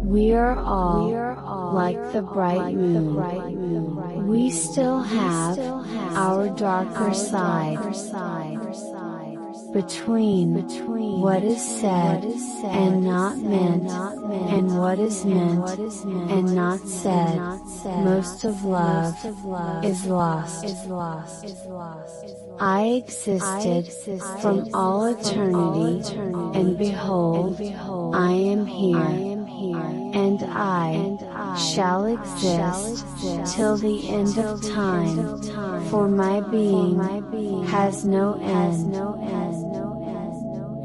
We are all like the bright moon. We still have our darker side. Between what is said and not meant, and what is meant and not said, most of love is lost. I existed from all eternity, and behold, I am here. And I shall exist till the end of time, for my being has no end.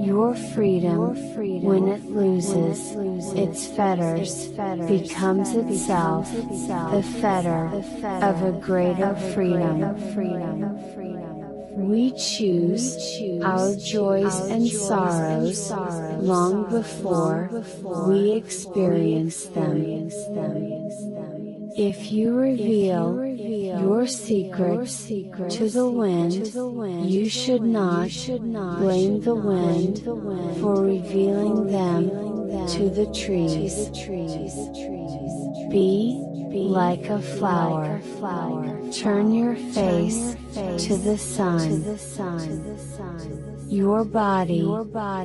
Your freedom, when it loses its fetters, becomes itself the fetter of a greater freedom. We choose our joys and sorrows long before we experience them. If you reveal your secrets to the wind, you should not blame the wind for revealing them to the trees. Be like a flower. Turn your face to the sun. Your body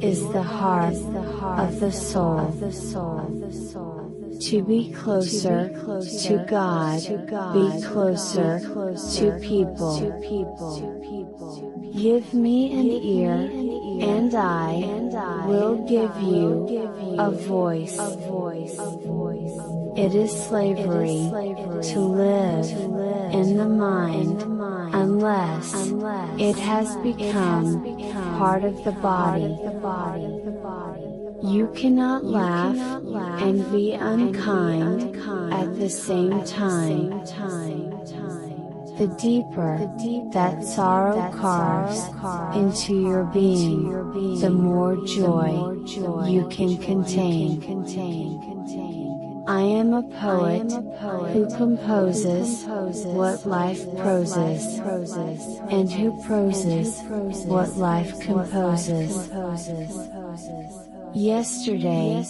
is the harp of the soul. To be closer to God, be closer to people. Give me an ear, and I will give you a voice. It is slavery to live in the mind, unless it has become part of the body. You cannot laugh and be unkind at the same time. The deeper that sorrow carves into your being, the more joy you can contain. I am a poet who composes what life proses, and who proses what life composes. Yesterday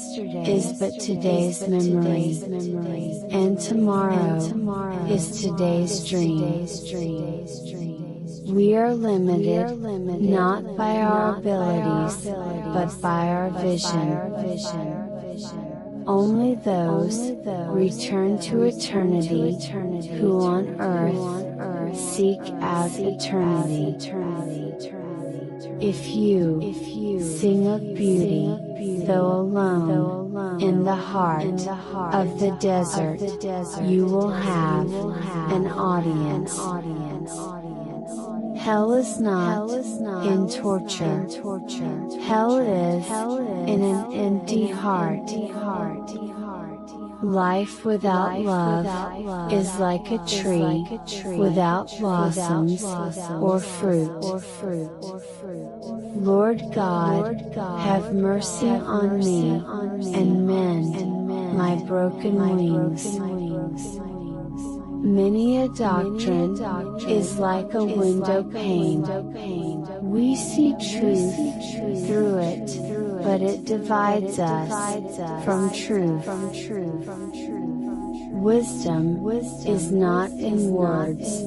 is but today's memory, and tomorrow is today's dream. We are limited, not by our abilities, but by our vision. Only those return to eternity who on earth seek out eternity. If you sing of beauty, though alone, in the heart of the desert, you will have an audience. Hell is not in torture. Hell is in an empty heart. Life without love is like a tree without blossoms or fruit. Lord God, have mercy on me, and mend my broken wings. Many a doctrine is like a window pane. We see truth through it, but it divides us from truth. Wisdom is not in words.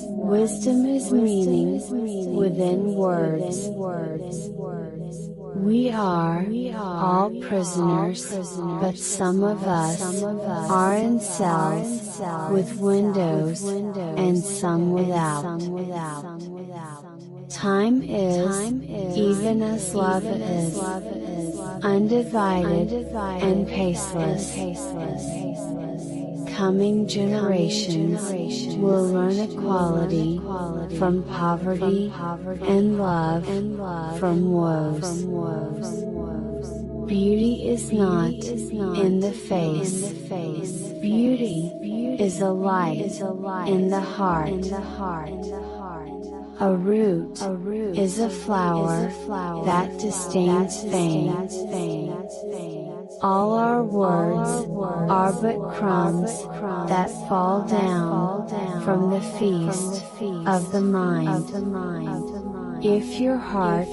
Wisdom is meaning within words. We are all prisoners, but some of us are in cells with windows, and some without. Time is, even as love is, undivided and paceless. Coming generations will learn equality from poverty, and love from woes. Beauty is not in the face. Beauty is a light in the heart. A root is a flower that disdains fame. All our words are but crumbs that fall down from the feast of the mind. If your heart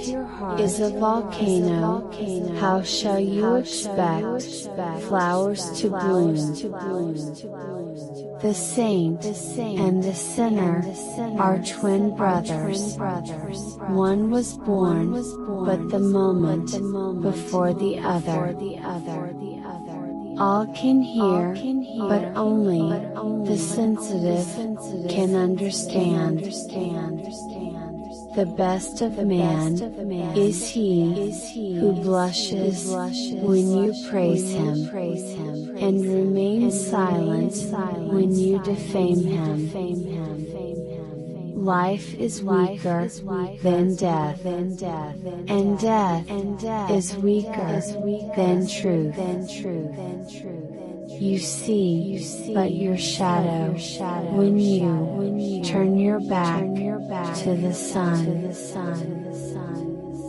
is a volcano, how shall you expect flowers to bloom? The saint and the sinner are twin brothers. One was born, but the moment before the other. All can hear, but only the sensitive can understand. The best of man is he who blushes when you praise him, and remains silent when you defame him. Life is weaker than death, and death is weaker than truth. You see but your shadow when you turn your back to the sun.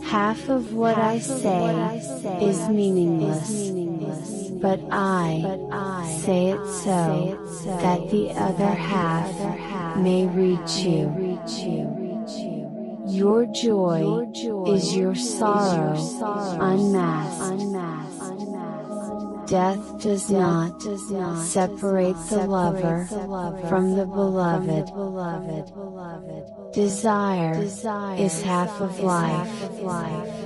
Half of what I say is meaningless, but I say it so that the other half may reach you. Your joy is your sorrow unmasked. Death does not separate the lover from the beloved. Desire is half of life.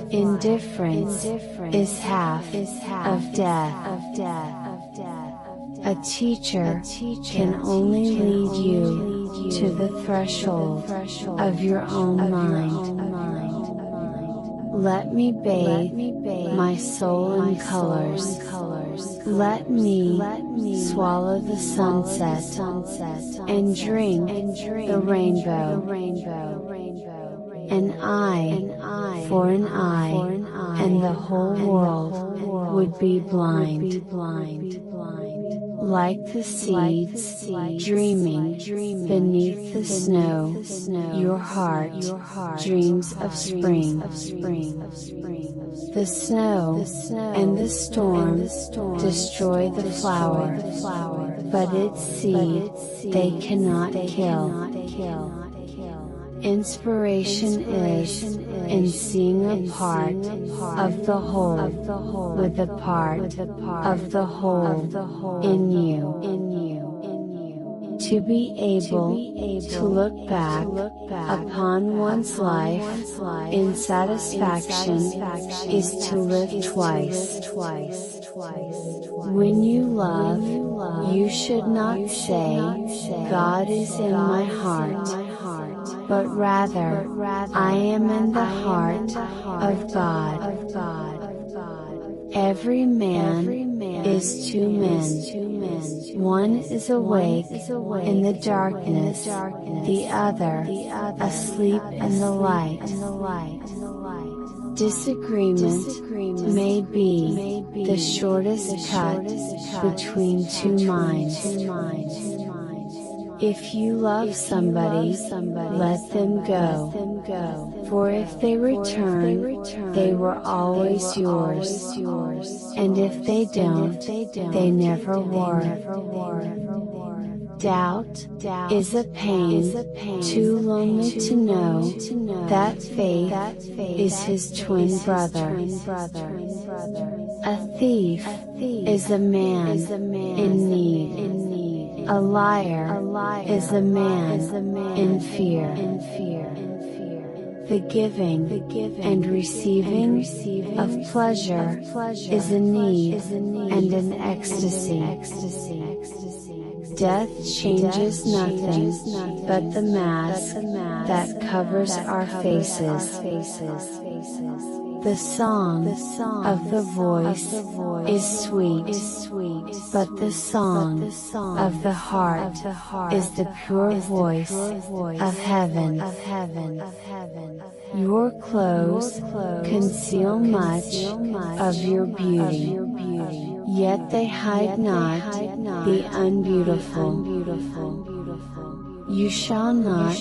Indifference is half of death. A teacher can only lead you to the threshold of your own mind. Let me bathe my soul in colors. Let me swallow the sunset and drink the rainbow. An eye for an eye, and the whole world would be blind. Like the seeds dreaming beneath the snow, your heart dreams of spring. The snow and the storm destroy the flower, but its seed they cannot kill. Inspiration is in seeing a part of the whole with a part of the whole in you. To be able to look back upon one's life in satisfaction is to live twice. When you love, you should not say, God is in my heart, but rather, I am in the heart of God. Every man is two men. One is awake in the darkness, the other asleep in the light. Disagreement may be the shortest cut between two minds. If you love somebody, let them go. For if they return, they were always yours. And if they don't, they never were. Doubt is a pain, too lonely to know that faith is his twin brother. A thief is a man in need. A liar is a man in fear. The giving and receiving of pleasure is a need and an ecstasy. Death changes nothing but the mask that covers our faces. The song of the voice is sweet, but the song of the heart is the pure voice of heaven. Your clothes conceal much of your beauty, yet they hide not the unbeautiful. You shall not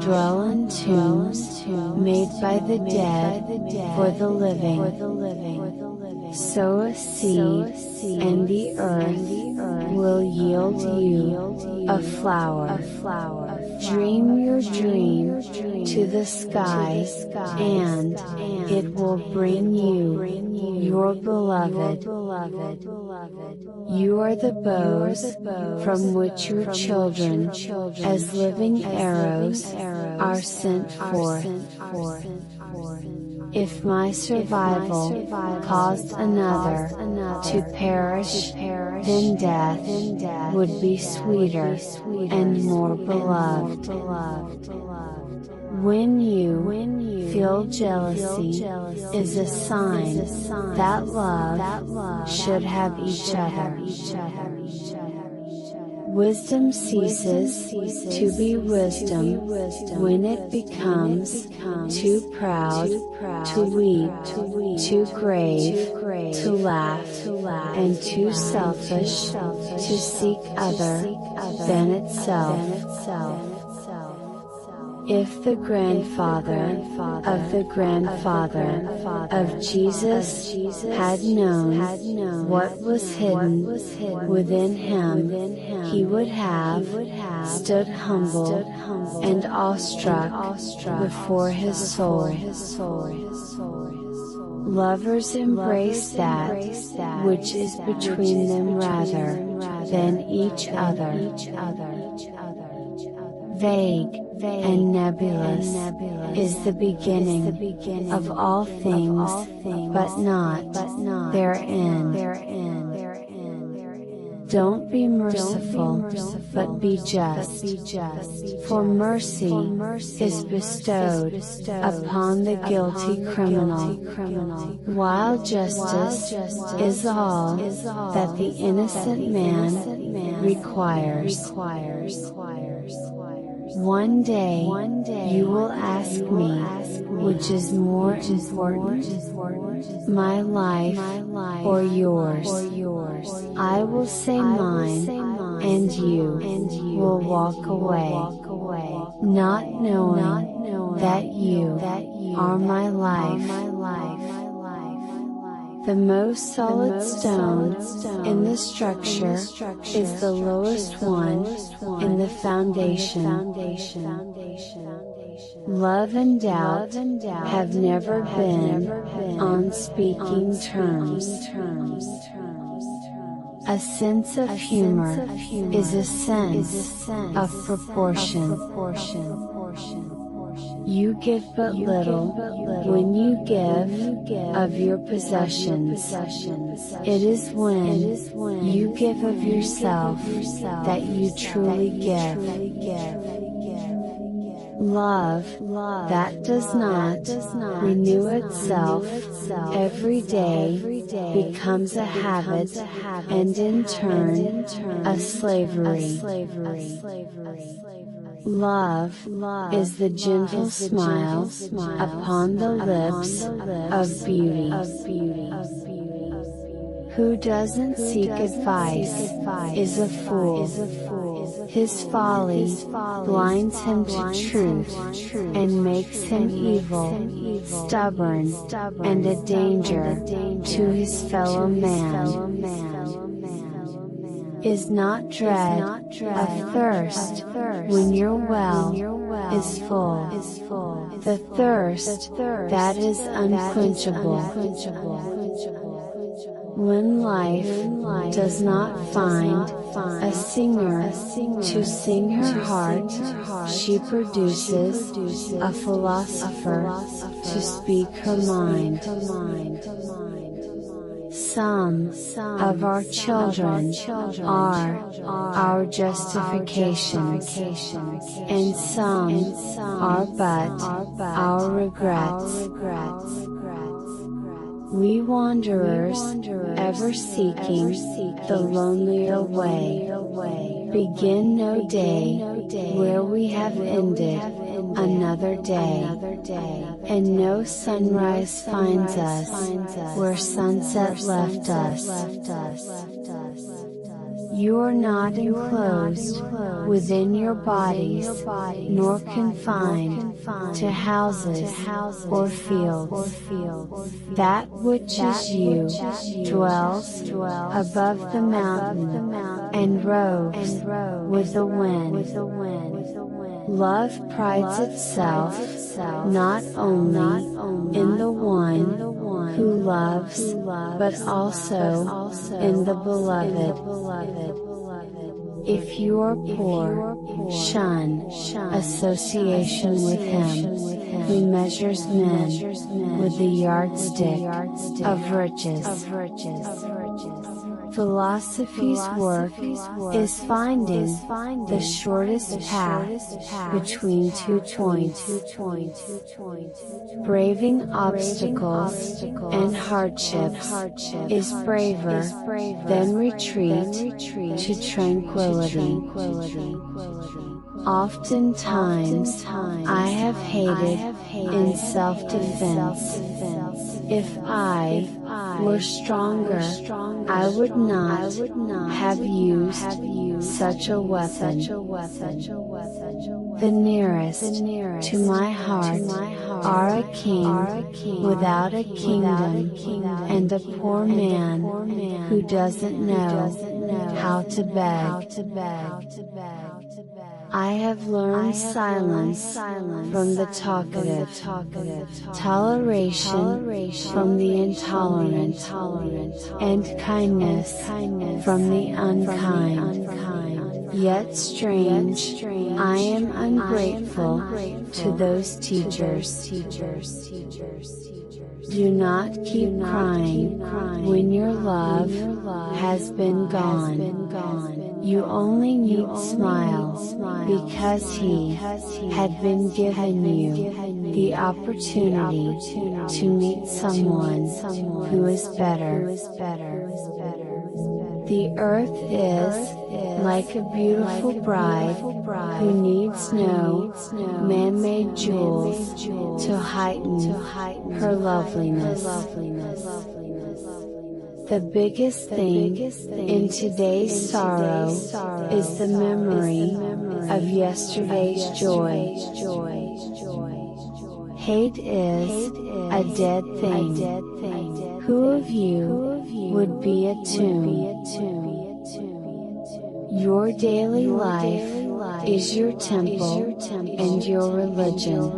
dwell in tombs made by the dead for the living. Sow a seed, and the earth will yield you a flower. Dream your dream to the sky, and it will bring you your beloved. You are the bows from which your children, as living arrows, are sent forth. If my survival caused another to perish, then death would be sweeter and more beloved. When you feel jealousy, is a sign that love should have each other. Wisdom ceases to be wisdom when it becomes too proud to weep, too grave to laugh, and too selfish to seek other than itself. If the grandfather of the grandfather of Jesus had known what was hidden within him, he would have stood humble and awestruck before his soul. Lovers embrace that which is between them rather than each other. Vague and nebulous is the beginning of all things, but not their end. Don't be merciful, but be just, for mercy is bestowed upon the guilty criminal, while justice is all that the innocent man requires. One day, you will ask me, which is more important, my life or yours? I will say mine, and you will walk away, not knowing that you are my life. The most solid stone in the structure is the lowest one in the foundation. Love and doubt have never been on speaking terms. A sense of humor is a sense of proportion. You give but little when you give of your possessions. It is when you give of yourself that you truly give. Love that does not renew itself every day becomes a habit, and in turn a slavery. Love is the gentle smile upon the lips of beauty. Who doesn't seek advice is a fool. His folly blinds him to truth and makes him evil, stubborn, and a danger to his fellow man. Is not dread of thirst when your well is full, the thirst that is unquenchable. When life does not find a singer to sing her heart, she produces a philosopher to speak her mind. Some of our children are our justification, and some are but our regrets. We wanderers, ever seeking the lonelier way, begin no day where we have ended another day, and no sunrise finds us where sunset left us. You are not enclosed within your bodies, nor confined to houses or fields. That which is you dwells above the mountain and roves with the wind. Love prides itself not only in the one who loves, but also in the beloved. If you are poor, shun association with him who measures men with the yardstick of riches. Philosophy's work is finding the shortest path between 2 points. Braving obstacles and hardships is braver than retreat to tranquility. Oftentimes, I have hated in self-defense. If I were stronger, I would not have used such a weapon. The nearest to my heart are a king without a kingdom, and a poor man who doesn't know how to beg. I have learned silence from the talkative, toleration from the intolerant, and kindness from the unkind. Yet strange, I am ungrateful to those teachers. Do not keep crying when your love has been gone. You only need smile because he had been given you the opportunity to meet someone who is better. The earth is like a beautiful bride who needs no man-made jewels to heighten her loveliness. The biggest thing in today's sorrow is the memory of yesterday's joy. Hate is a dead thing. Who of you would be a tomb? Your daily life is your temple and your religion.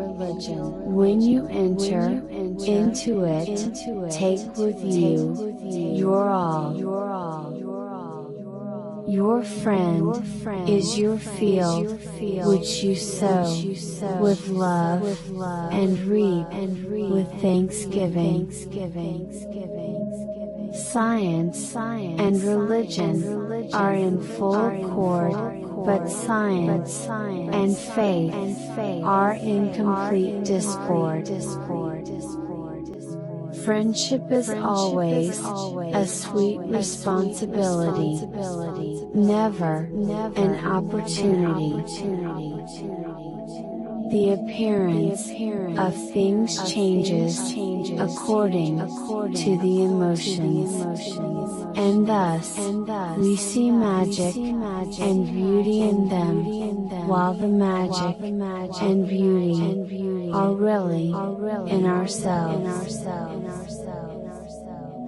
When you enter into it, take with you your all. Your friend is your field which you sow with love and reap with thanksgiving. Science and religion are in full accord, but science and faith are in complete discord. Friendship is always a sweet responsibility, never an opportunity. The appearance of things changes according to the emotions, and thus we see magic and beauty in them, while the magic and beauty are really in ourselves.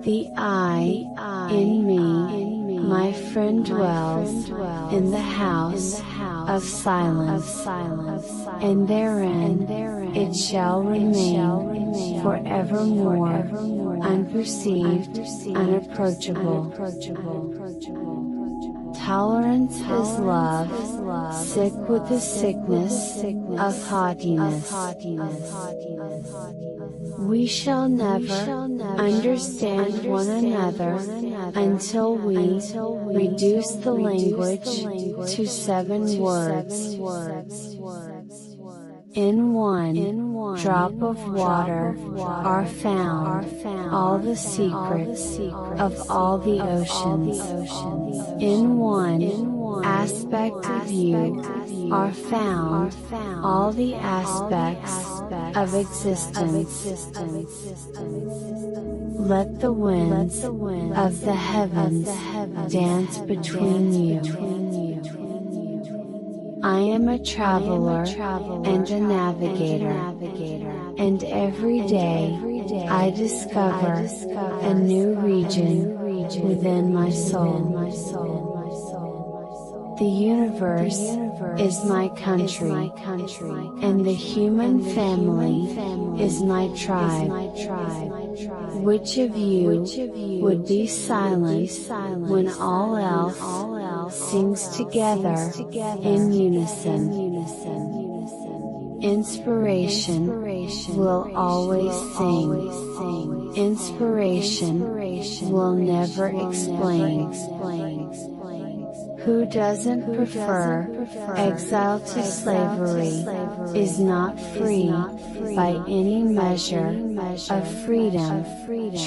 The I in me, my friend dwells in the house of silence, and therein it shall remain forevermore, unperceived, unapproachable. Tolerance is love, sick with the sickness of haughtiness. We shall never understand one another until we reduce the language to 7 words. In one drop of water are found all the secrets of all the oceans. In one aspect of you are found all the aspects of existence. Let the winds of the heavens dance between you. I am a traveler and a navigator, and every day I discover a new region within my soul. The universe is my country, and the human family is my tribe. Which of you would be silent when all else sings together in unison? Inspiration will always sing. Inspiration will never explain. Who doesn't prefer exile to slavery is not free by any measure of freedom,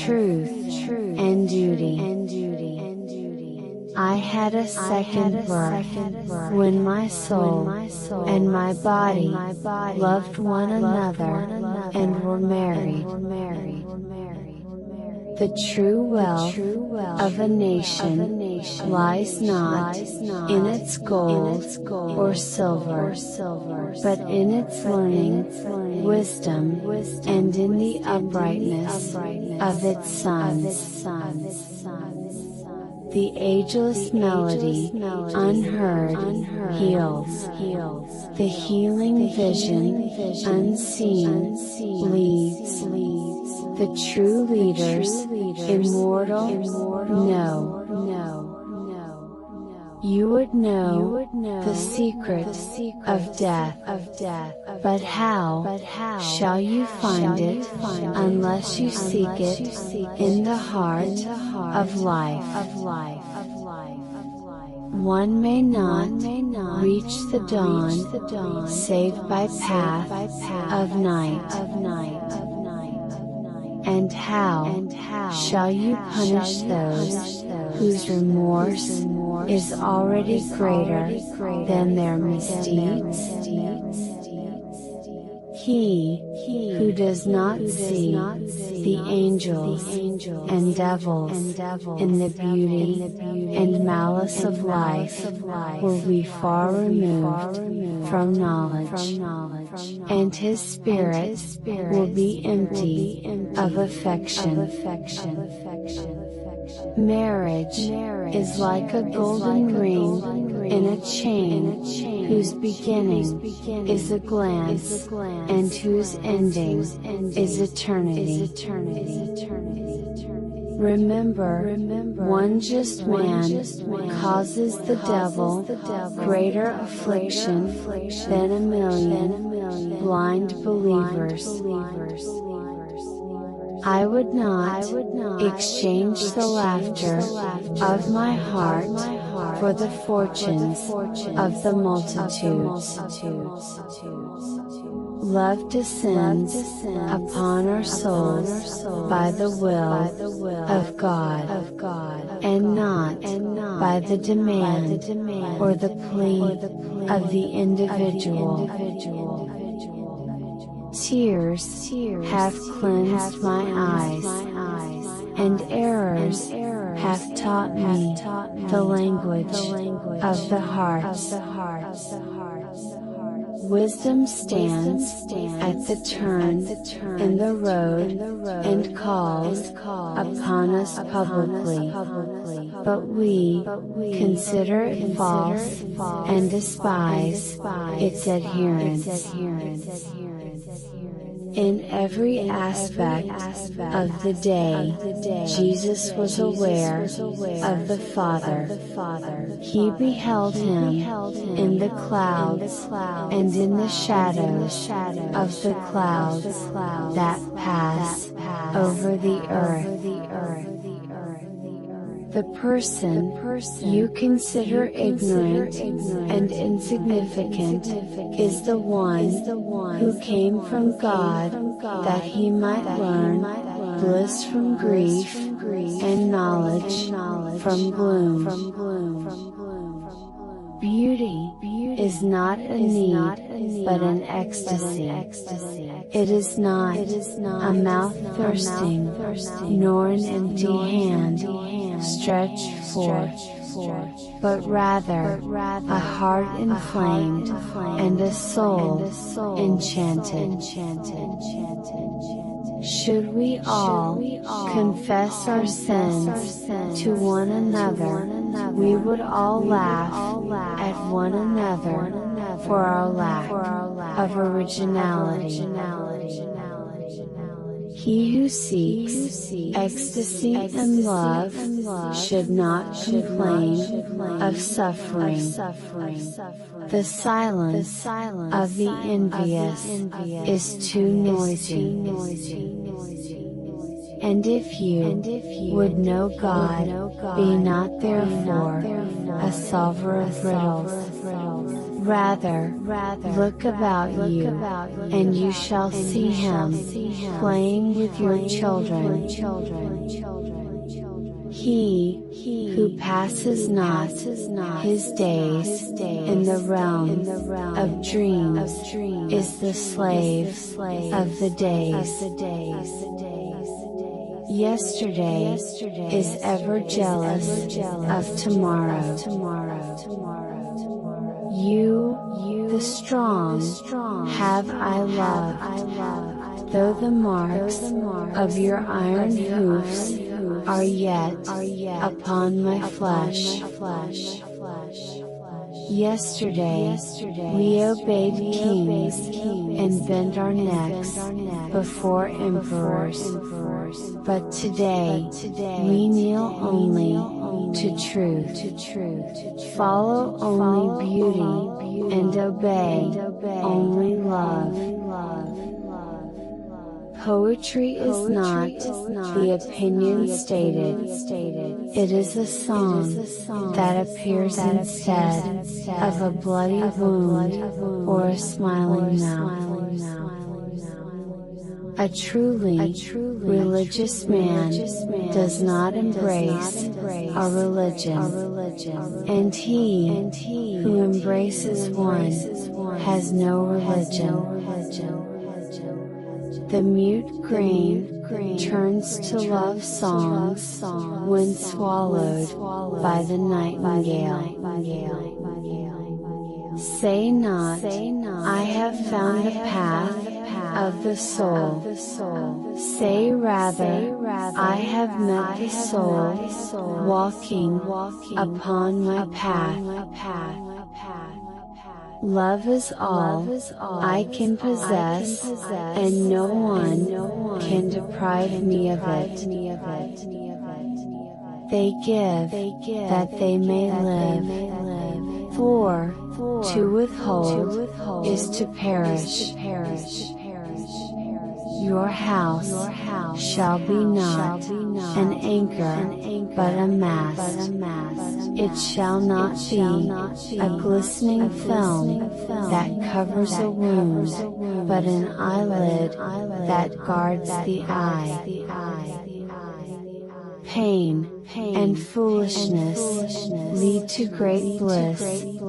truth, and duty. I had a second birth when my soul and my body loved one another and were married. The true wealth of a nation lies not in its gold or silver, but in its learning, wisdom, and in the uprightness of its sons. The ageless melody, unheard, heals. The healing vision, unseen, leads. The true leaders, immortal, know. You would know the secret of death, but how shall you find it unless you seek it in the heart of life? One may not reach the dawn save by path of night. And how shall you punish those whose remorse is already greater than their misdeeds? He who does not see the angels and devils in the beauty and malice of life will be far removed from knowledge, and his spirit will be empty of affection. Marriage is like a golden ring in a chain, whose beginning is a glance, and whose ending is eternity. Remember, one just man causes the devil greater affliction than a million blind believers. I would not exchange the laughter of my heart for the fortunes of the multitudes. Love descends upon our souls by the will of God, and not by the demand or the plea of the individual. Tears have cleansed my eyes, and errors have taught me the language of the heart. Wisdom stands at the turn in the road and calls upon us publicly, but we consider it false and despise its adherents. In every aspect of the day, Jesus was aware of the Father. He beheld Him in the clouds and in the shadows of the clouds that pass over the earth. The person you consider ignorant and insignificant is the one who came from God that he might learn bliss from grief and knowledge from gloom. Beauty is not a need, but an ecstasy. It is not a mouth thirsting, nor an empty hand stretched forth, but rather a heart inflamed, and a soul enchanted. Should we all confess our sins to one another, we would all laugh at one another for our lack of originality. He who seeks ecstasy and love should not complain of suffering. The silence of the envious is too noisy. And if you would know God, be not therefore a solver of riddles. Rather, look about you, and you shall see Him playing with your children. He who passes not his days in the realm of dreams is the slave of the days. Yesterday is ever jealous of tomorrow. You, the strong, have I loved, though the marks of your iron hoofs are yet upon my flesh. Yesterday, we obeyed kings, and bent our necks before emperors, but today, we kneel only to truth, follow only beauty, and obey only love. Poetry is not the opinion stated, it is a song that appears instead of a bloody wound or a smiling mouth. A truly religious man does not embrace a religion, and he who embraces one has no religion. The mute grain turns to love songs when swallowed by the nightingale. Say not, I have found the path of the soul. Say rather, I have met the soul, walking upon my path. Love is all I can possess, and no one can deprive me of it. They give that they may live, for to withhold is to perish. Your house shall be not an anchor, but a mast. It shall not be a glistening film that covers a wound, but an eyelid that guards the eye. Pain and foolishness lead to great bliss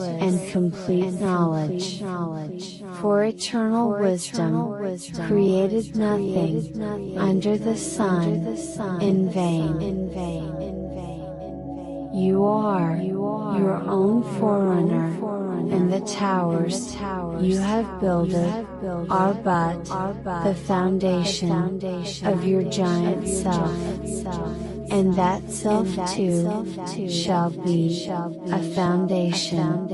and complete knowledge. For eternal wisdom created nothing under the sun in vain. You are your own forerunner, and the towers you have builded are but the foundation of your giant self. And that self too shall be a foundation.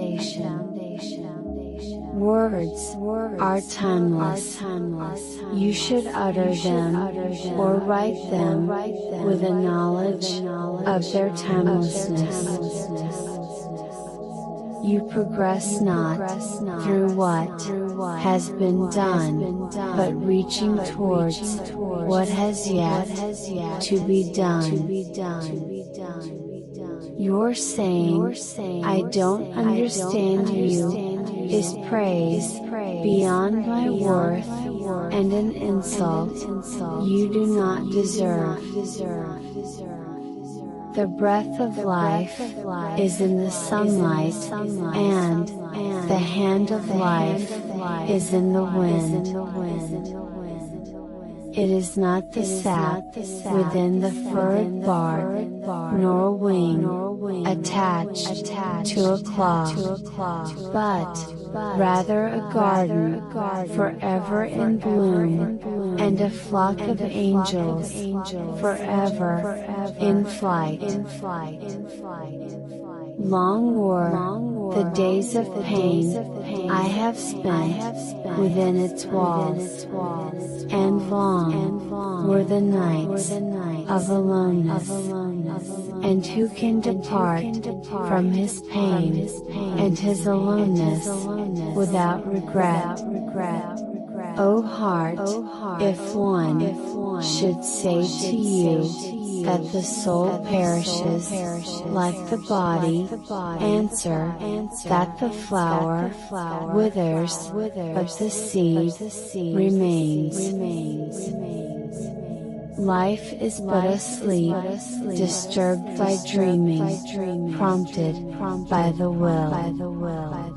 Words are timeless. You should utter them or write them with a knowledge of their timelessness. You progress not through what has been done, but reaching towards what has yet to be done. Your saying, I don't understand you, is praise beyond my worth, and an insult you do not deserve. The breath of life is in the sunlight, and the hand of life is in the wind. It is not the sap within the furrowed bark, nor wing attached to a claw, but rather a garden forever in bloom, and a flock of angels forever in flight. Long were the days of pain I have spent within its walls, and long were the nights of aloneness. And who can depart from his pain and his aloneness without regret? O heart, if one should say to you that the soul perishes like the body, answer that the flower withers, but the seed remains. Life is but a sleep, disturbed by dreaming, prompted by the will.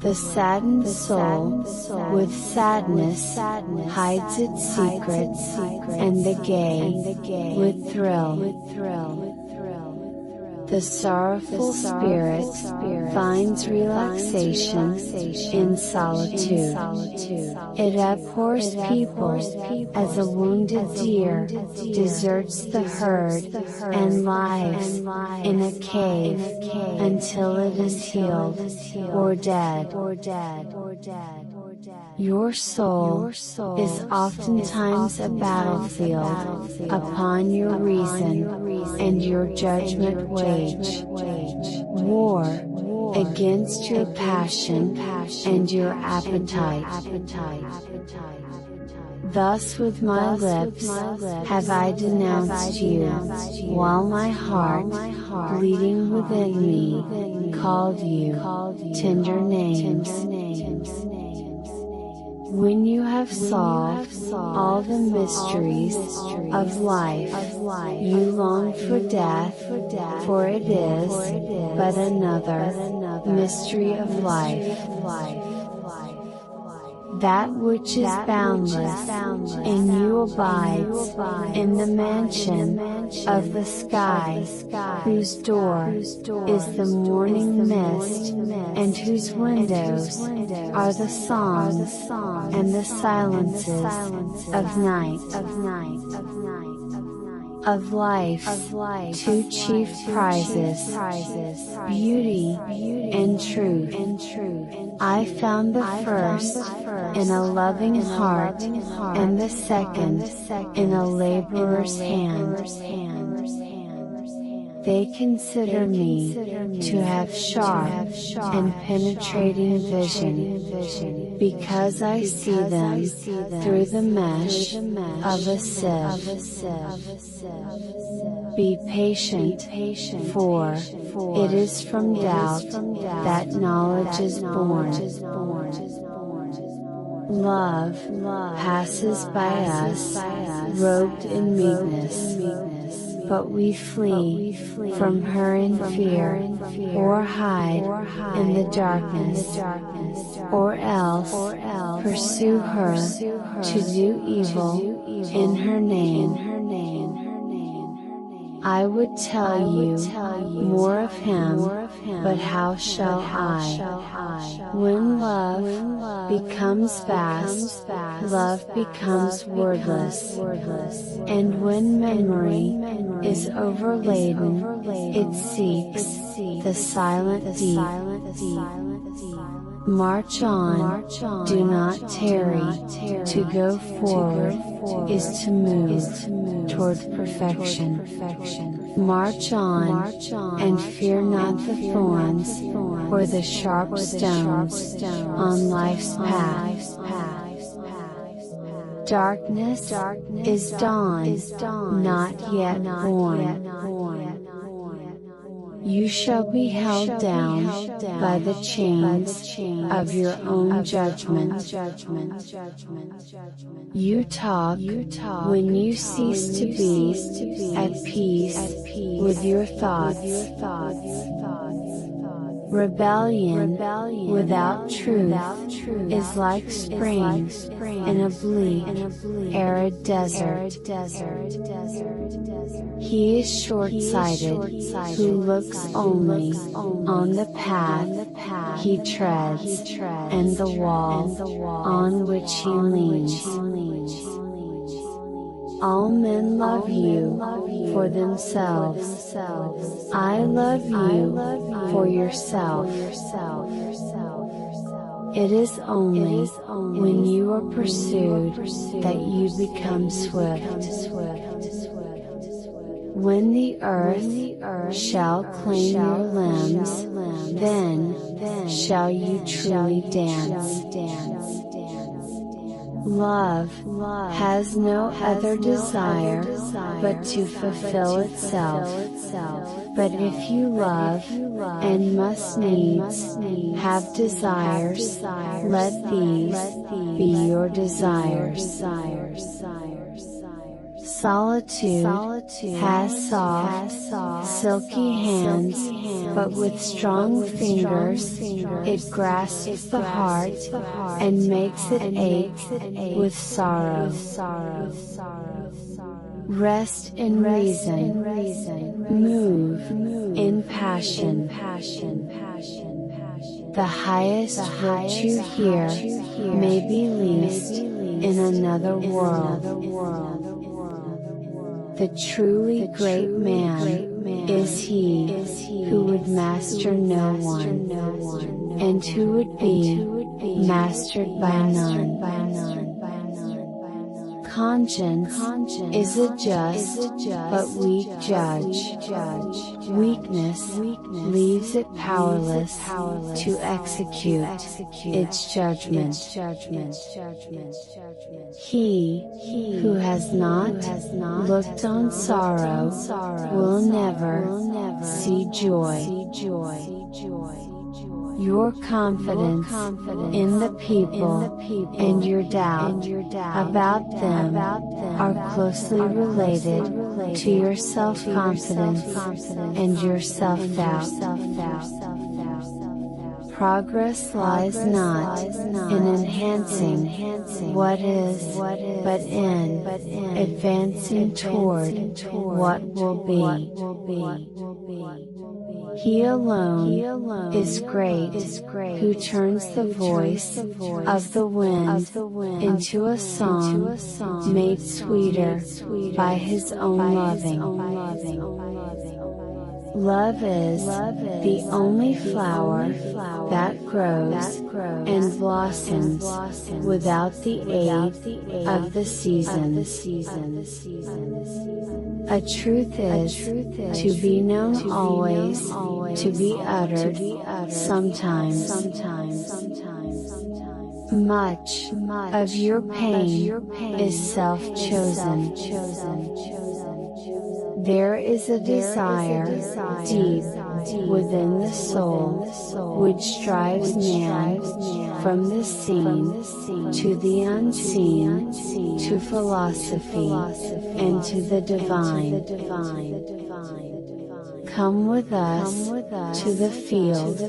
The saddened soul, with sadness, hides its secrets, and the gay, with thrill. The sorrowful spirit finds relaxation in solitude. It abhors people as a wounded deer deserts the herd and lies in a cave until it is healed or dead. Your soul is oftentimes a battlefield upon your reason and your judgment wage war against your passion and your appetite. Thus with my lips have I denounced you, while my heart, bleeding within me, called you tender names. When you have solved all the mysteries of life, you long for death, for it is but another mystery of life. That which is boundless in you abides in the mansion of the sky, whose door is the morning mist, and whose windows are the songs and the silences of night. Of life's two chief prizes, beauty and truth. I found the first in a loving heart, and the second in a laborer's hand. They consider me to have sharp and penetrating vision, because I see them through the mesh of a sieve. Be patient, for it is from doubt that knowledge is born. Love passes by us, robed in meekness, but we flee from her in fear, or hide in the darkness, or else pursue her to do evil in her name. I would tell you more of him, but how shall I? When love becomes vast, love becomes wordless, and when memory is overladen, it seeks the silent deep. March on, do not tarry. To go forward is to move toward perfection. March on, and fear not the thorns, or the sharp stones, on life's path. Darkness is dawn, not yet born. You shall be held down by the chains of your own judgment. You talk when you cease to be at peace with your thoughts. Rebellion without truth is like spring in a bleak, arid desert. He is short-sighted who looks only on the path he treads and the wall on which he leans. All men love you for themselves. I love you for yourself. It is only when you are pursued that you become swift. When the earth shall claim your limbs, then shall you truly dance. Love has no other desire but to fulfill itself. But if you love, and must needs have desires, let these be your desires. Solitude has soft, silky hands, but with strong fingers, it grasps the heart, and makes it ache with sorrow. Rest in reason, move in passion. The highest virtue here may be least in another world. The truly great man is he who would master no one, and who would be mastered by none. Conscience is a just but weak judge. Weakness leaves it powerless to execute its judgment. He who has not looked on sorrow will never see joy. Your confidence in the people and your doubt about them are closely related to your self-confidence and your self-doubt. Progress lies not in enhancing what is, but in advancing toward what will be. He alone is great who turns the voice of the wind into a song made sweeter by his own loving. Love is the only flower that grows and blossoms without the aid of the seasons. A truth is to be known always, to be uttered sometimes. Much of your pain is self-chosen. There is a desire, deep within the soul, which drives man from the seen to the unseen, to philosophy, and to the divine. Come with us to the field,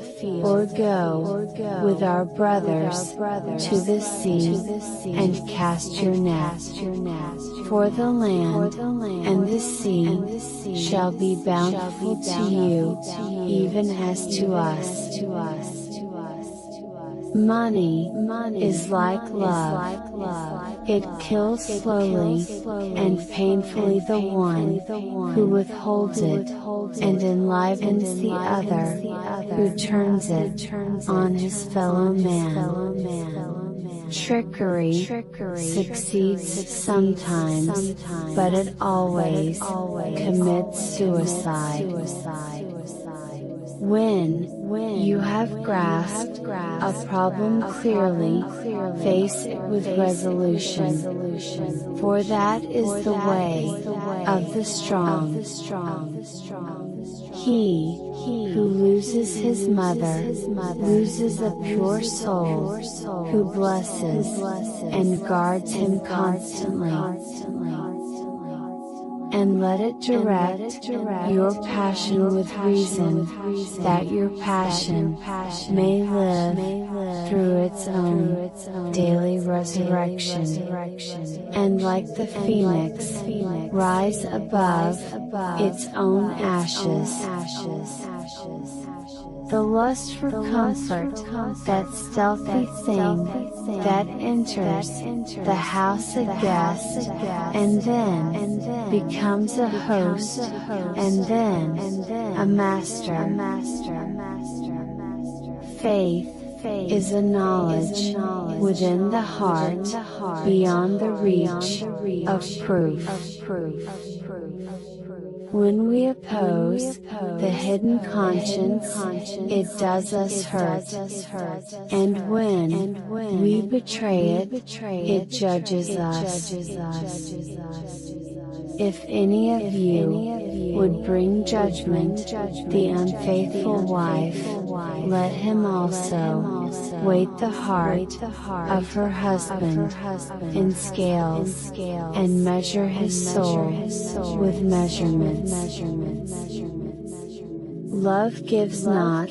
or go with our brothers to the sea, and cast your net. For the land and the sea shall be bountiful to you, even as to us. Money is like love. It kills slowly and painfully the one who withholds it, and enlivens the other who turns it on his fellow man. Trickery succeeds sometimes, but it always commits suicide. When you have grasped a problem clearly, face it with resolution. For that is the way of the strong. He who loses his mother loses a pure soul, who blesses and guards him constantly. And let it direct your passion with reason, that your passion may live through its own daily resurrection, and like the phoenix, rise above its own ashes. The lust for comfort, that stealthy thing that enters the house a guest, and then becomes a host, and then a master. Faith is a knowledge within the heart, beyond the reach of proof. When we oppose the hidden conscience, it does us hurt, and when we betray it, it judges us. If any of you would bring judgment, the unfaithful wife, let him also weight the heart of her husband in scales, and measure his soul with measurements. Love gives not,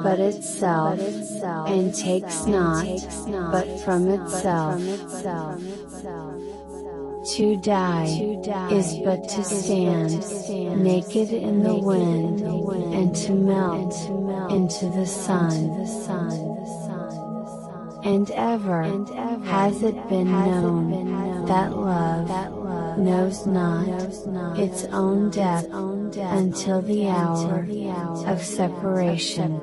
but itself, and takes not, but from itself. To die is but to stand naked in the wind, and to melt into the sun. And ever has it been known that love knows not its own depth until the hour of separation.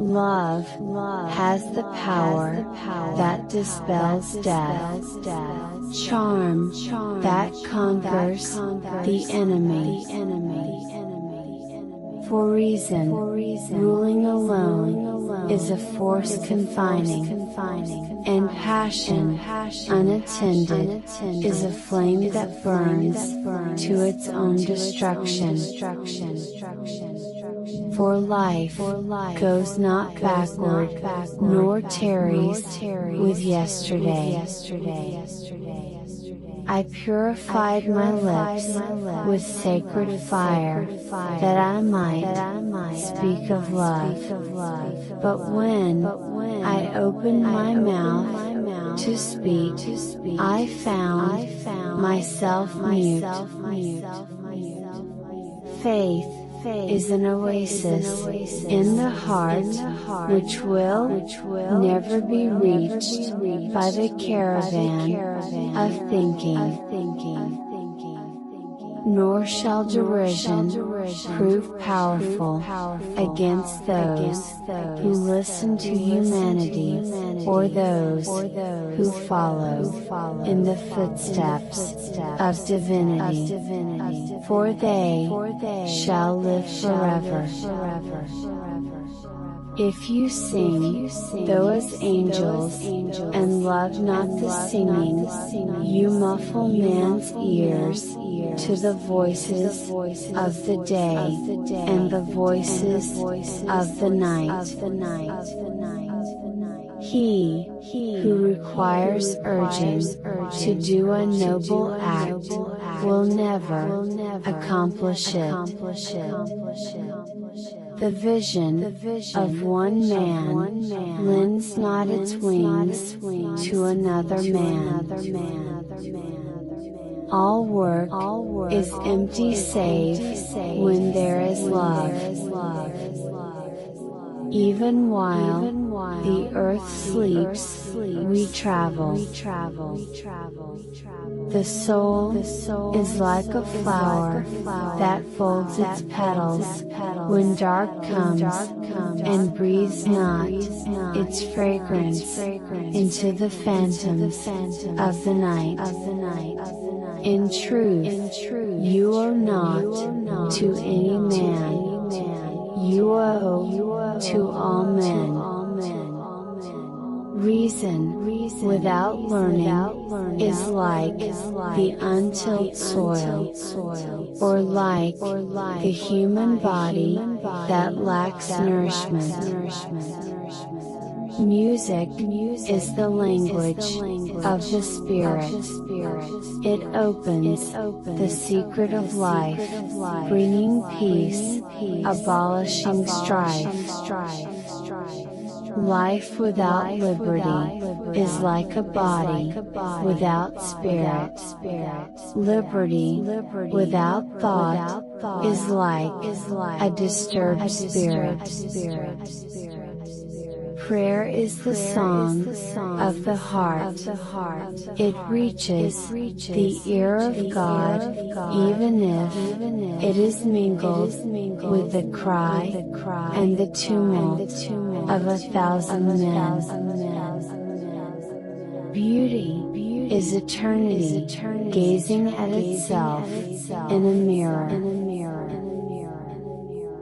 Love has the power that dispels death, charm that conquers the enemy. For reason, ruling alone, is a force confining, and passion, unattended, is a flame that burns to its own destruction. For life goes not backward, nor tarries with yesterday. I purified my lips with sacred fire, that I might speak of love. But when I opened my mouth to speak, I found myself mute. Faith is an oasis in the heart, which will never be reached by the caravan of thinking. Nor shall derision prove powerful against those who listen to humanity, or those who follow in the footsteps of divinity, for they shall live forever. If you sing, though as angels, and love not the singing, you muffle man's ears to the voices of the day, and the voices of the night. He who requires urging to do a noble act will never accomplish it. The vision of one man lends not its wings to another man. All work is empty save when there is love. Even while the earth sleeps, we travel. The soul is like a flower that folds its petals when dark comes, and breathes not its fragrance into the phantoms of the night. In truth, you owe not to any man you owe to all men. Reason without learning is like the untilled soil, or like the human body that lacks nourishment. Music is the language of the Spirit. It opens the secret of life, bringing peace, abolishing strife. Life without liberty is like a body without spirit. Liberty without thought is like a disturbed spirit. Prayer is the song of the heart. It reaches the ear of God, even if it is mingled with the cry and the tumult of 1,000 men. Beauty is eternity gazing at itself in a mirror.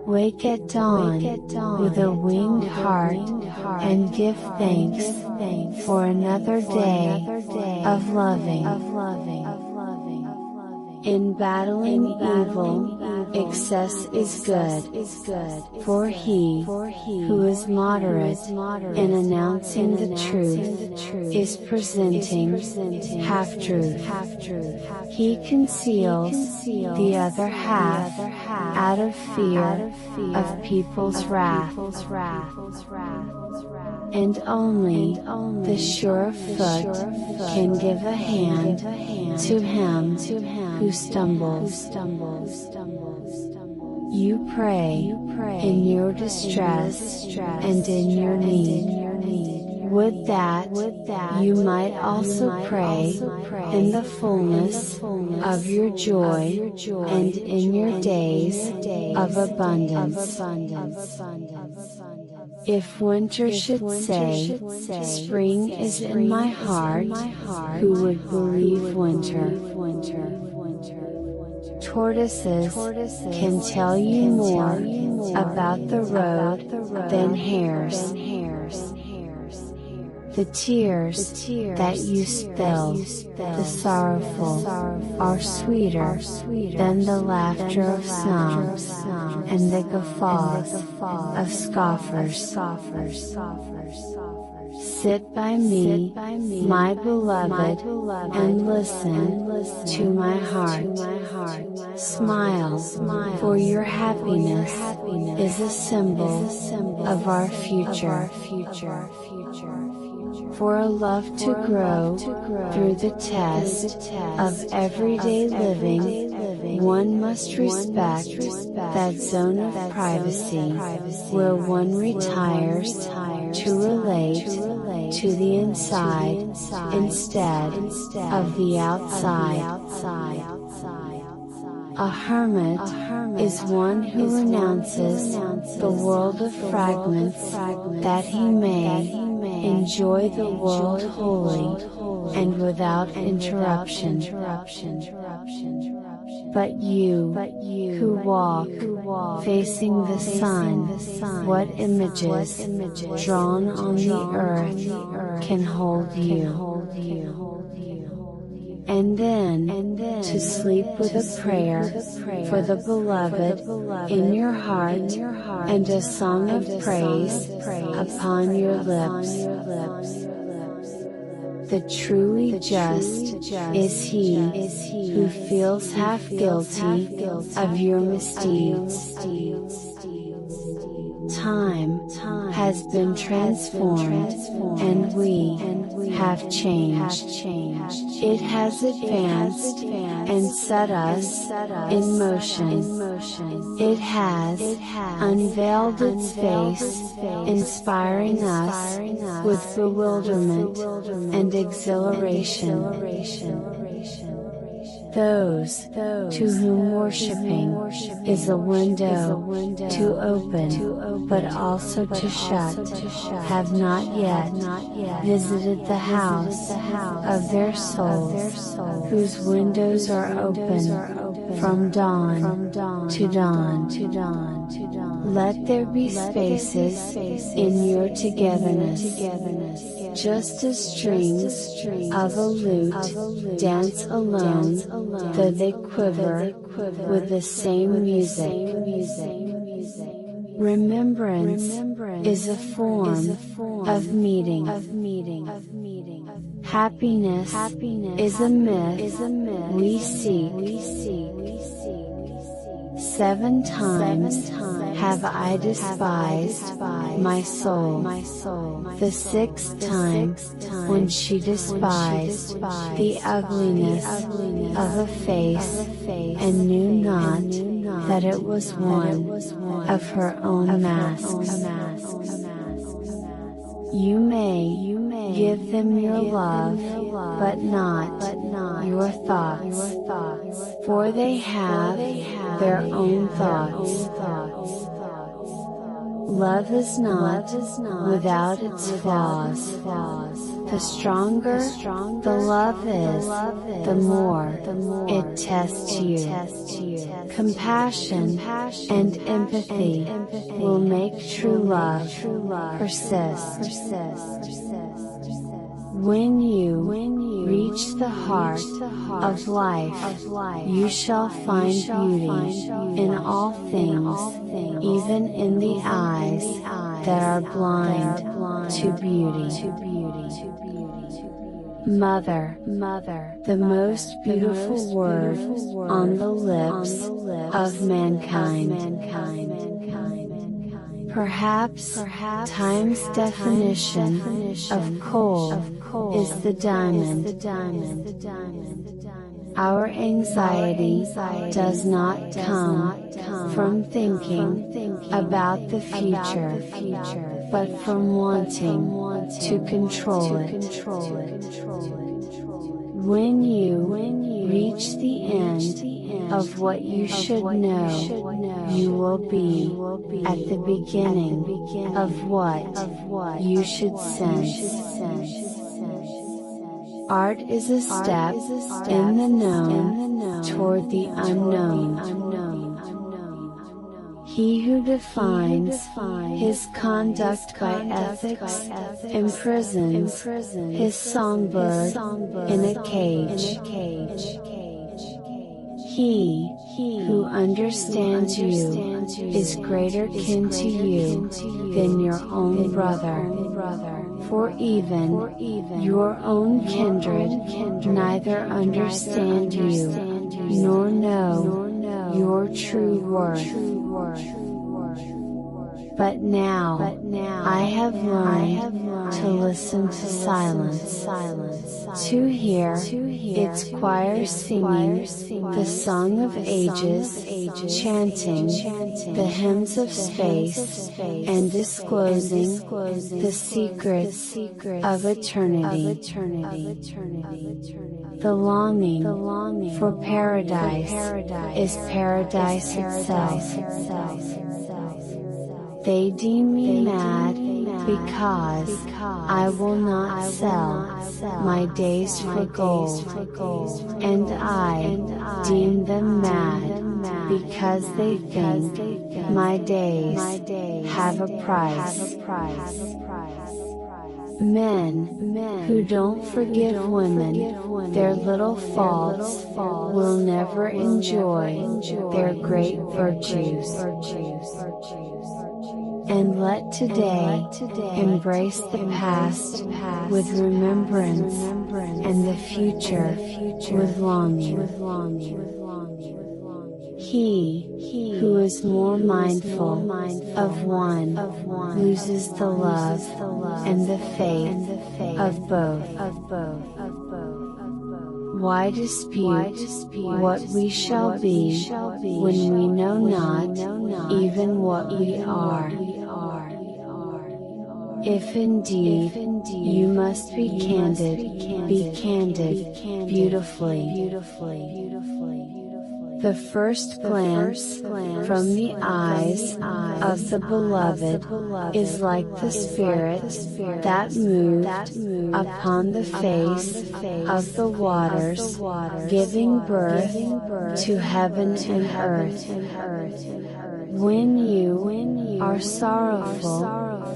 Wake at dawn with a winged heart and give thanks for another day of loving. In battling evil, excess is good, for he who is moderate in announcing the truth is presenting half-truth. He conceals the other half out of fear of people's wrath. And only the sure foot can give a hand to him who stumbles. You pray in your distress and in your need. Would that you might also pray in the fullness of your joy and in your days of abundance. If winter should say, spring is in my heart, who would believe winter? Tortoises can tell you more about the road than hares. The tears that you spill, the sorrowful, are sweeter than the laughter of snobs and the guffaws of scoffers. Sit by me, my beloved, and listen to my heart. Smile, for your happiness is a symbol of our future. For a love to grow through the test of everyday living, one must respect that zone of privacy where one retires to relate to the inside instead of the outside. A hermit is one who renounces the world of fragments that he may enjoy the world wholly and without interruption. But you, who walk facing the sun, what images drawn on the earth can hold you? And then, to sleep with a prayer for the beloved in your heart, and a song of praise upon your lips. The truly just is he who feels half guilty of your misdeeds. Time has been transformed, and we have changed. It has advanced and set us in motion. It has unveiled its face, inspiring us with bewilderment and exhilaration. Those to whom worshipping is a window to open, but also to shut, have not yet visited the house of their souls, whose windows are open from dawn to dawn. Let there be spaces in your togetherness, just as strings of a lute dance alone, though they quiver with the same music. Remembrance is a form of meeting. Happiness is a myth we seek. 7 times have I despised my soul. The 6th time, when she despised the ugliness of a face, and knew not that it was one of her own masks. You may give them your love, but not your thoughts, for they have their own thoughts. Love is not without its flaws. The stronger the love is, the more it tests you. Compassion and empathy will make true love persist. When you reach the heart of life, you shall find beauty in all things, even in the eyes that are blind to beauty. Mother, the most beautiful word on the lips of mankind. Perhaps time's definition of coal is the diamond. Our anxiety does not come from thinking about the future, but from wanting to control it. When you reach the end of what you should know, you will be at the beginning of what you should sense. Art is a step in the known toward the unknown. He who defines his conduct by ethics imprisons his songbird in a cage. He who understands you is greater kin to you than your own brother. For even your own kindred neither understand you, nor know your true worth. But now, I have learned to listen to silence, to hear its choir singing the song of ages, chanting the hymns of space, and disclosing the secrets of eternity. The longing for paradise is paradise itself. They deem me mad, because I will not sell my days for gold, and I deem them mad, because they think my days have a price. Men who don't forgive women their little faults will never enjoy their great virtues. And let today embrace the past with remembrance, and the future with longing. He who is more mindful of one loses the love and the faith of both. Why dispute what we shall be, when we know not even what we are? If indeed you must be candid beautifully. The first glance from the eyes of the Beloved is like the Spirit that moved upon the face of the waters, giving birth to heaven and earth. When you are sorrowful,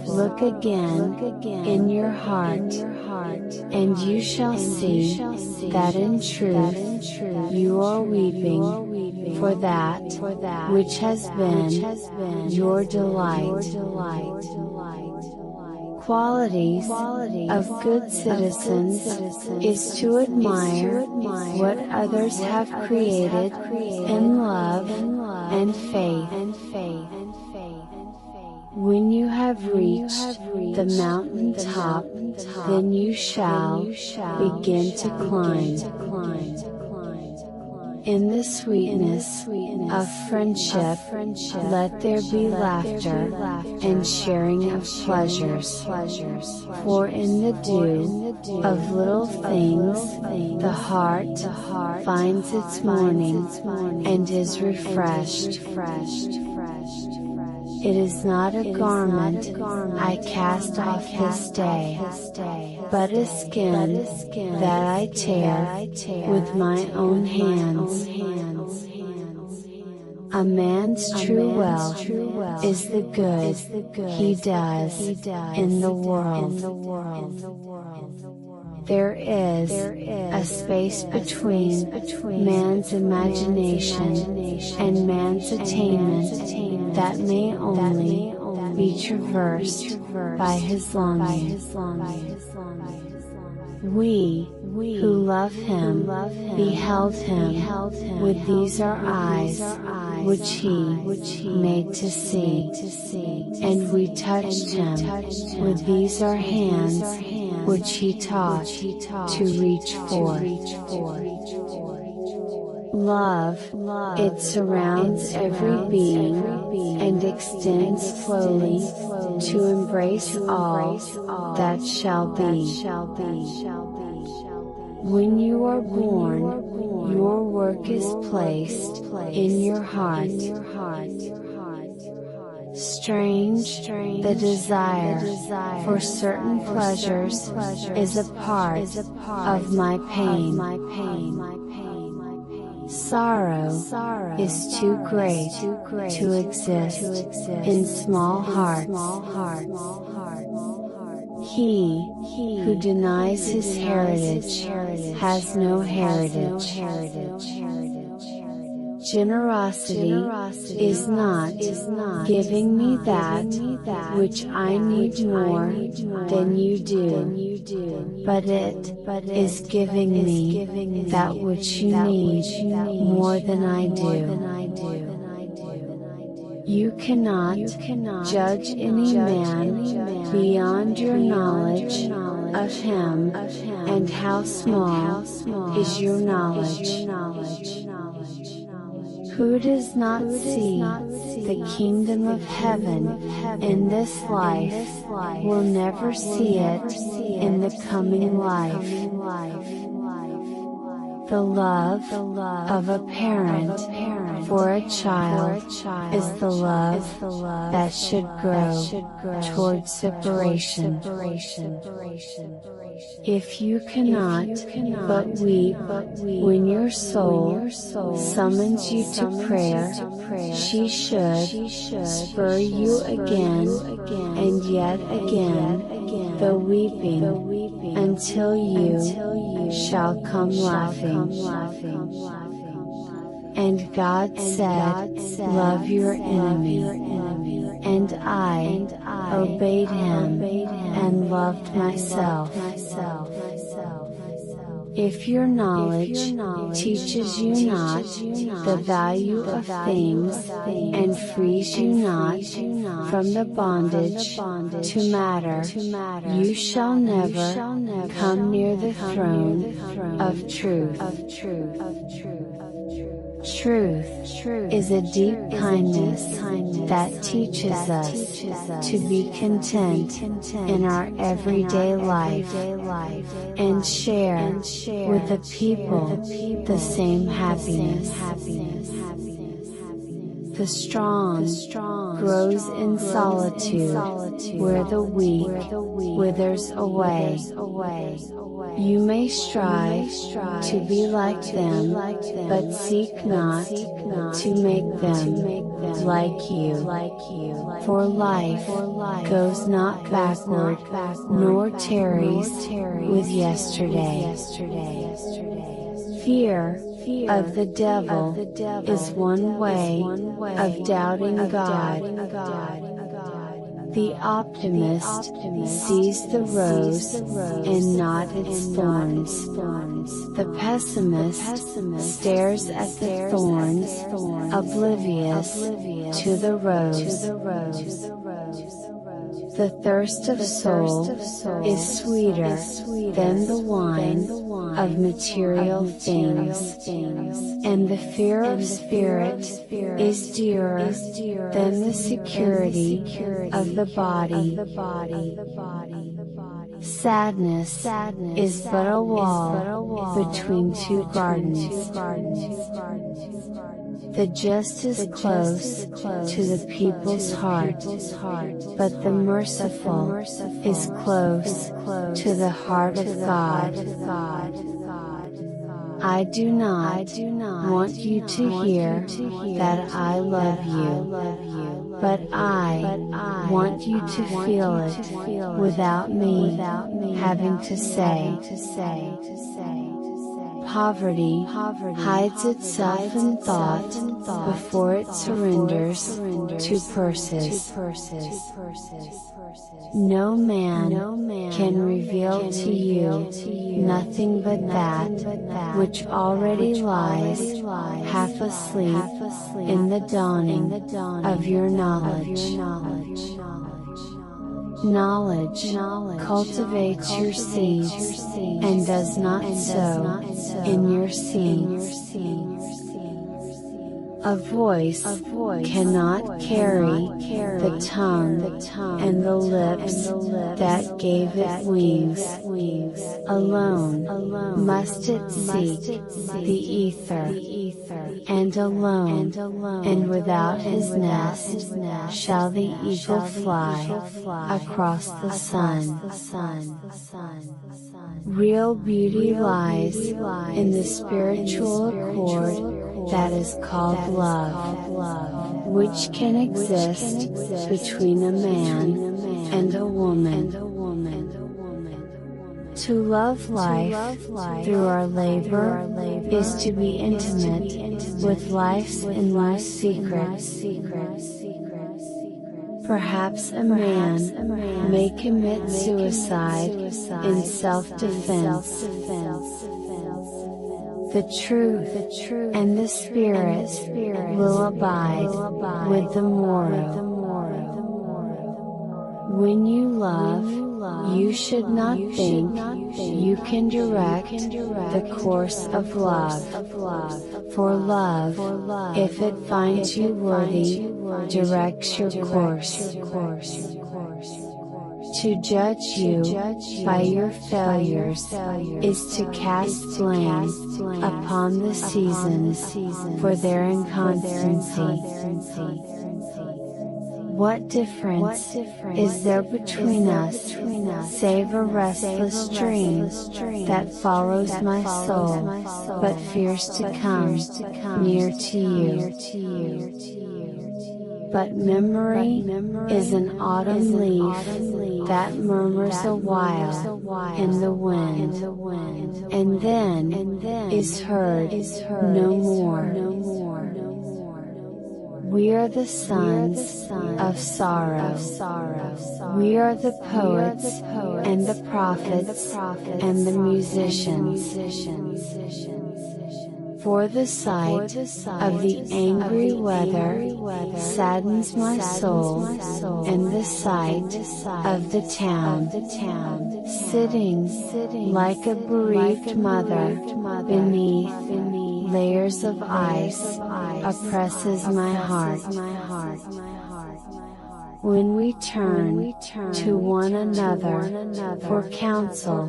look again in your heart, and you shall see that in truth you are weeping for that which has been your delight. Qualities of good citizens is to admire what others have created in love and faith. When you have reached the mountain top, then you shall begin to climb. In the sweetness of friendship, let there be laughter and sharing of pleasures. For in the dew of little things, the heart finds its morning and is refreshed. It is not a garment I cast off this day, but a skin that I tear with my own hands. A man's true wealth is the good he does in the world. There is a space between man's imagination and man's attainment that may only be traversed by his longing. We, who love him, beheld him, with these our eyes, which he made to see. And we touched him, with these our hands, which he taught to reach for. Love, it surrounds every being, and extends slowly, to embrace all that shall be. When you are born, your work is placed in your heart. Strange, the desire for certain pleasures is a part of my pain. Sorrow is too great to exist in small hearts. He who denies his heritage has no heritage. Generosity is not giving me that which I need more than you do, but it is giving me that which you need more than I do. You cannot judge any man beyond your knowledge of him, and how small is your knowledge. Who does not see the kingdom of heaven in this life, will never see it in the coming life. The love of a parent for a child is the love that should grow towards separation. If you cannot but weep when your soul summons you to prayer, she should spur you again and yet again, the weeping, until you shall come laughing. And God said, love your enemy. And I obeyed him, and loved myself. If your knowledge teaches you not the value of things, and frees you not from the bondage to matter, you shall never come near the throne of truth. Truth is a deep kindness that teaches us to be content in our everyday life and share with the people the same happiness. The strong grows in solitude, where the weak withers away. You may strive to be like them, but seek not to make them like you. For life goes not backward, nor tarries with yesterday. Fear of the devil is one way of doubting God. The optimist sees the rose and not its thorns. The pessimist stares at the thorns, oblivious to the rose. The thirst of soul is sweeter than the wine of material things, and the fear of spirit is dearer than the security of the body. Sadness is but a wall between two gardens. The just is close to the people's heart, but the merciful is close to the heart of God. I do not want you to hear that I love you, but I want you to feel it without me having to say. Poverty hides itself in thought before it surrenders to purses. No man can reveal to you nothing but that which already lies half asleep in the dawning of your knowledge. Knowledge cultivates your seeds and does not sow in your seeds. A voice cannot carry the tongue and the lips that gave it wings. Alone must it seek the ether, and alone and without his nest shall the eagle fly across the sun. Real beauty lies in the spiritual accord that is called love, which can exist between a man and a woman. To love life through our labor is to be intimate with life's inmost secrets. Perhaps a man may commit suicide in self-defense. The truth and the spirit will abide with the morrow. When you love, you should not think you can direct the course of love. For love, if it finds you worthy, directs your course. To judge you by your failures is to cast blame upon the seasons for their inconstancy. What difference is there between us, save a restless dream that follows my soul, but fears to come near to you? But memory is an autumn leaf that murmurs a while in the wind, and then is heard no more. We are the sons of sorrow. We are the poets and the prophets and the musicians. For the sight of the angry weather saddens my soul, and the sight of the town sitting like a bereaved mother beneath layers of ice oppresses my heart. When we turn to one another for counsel,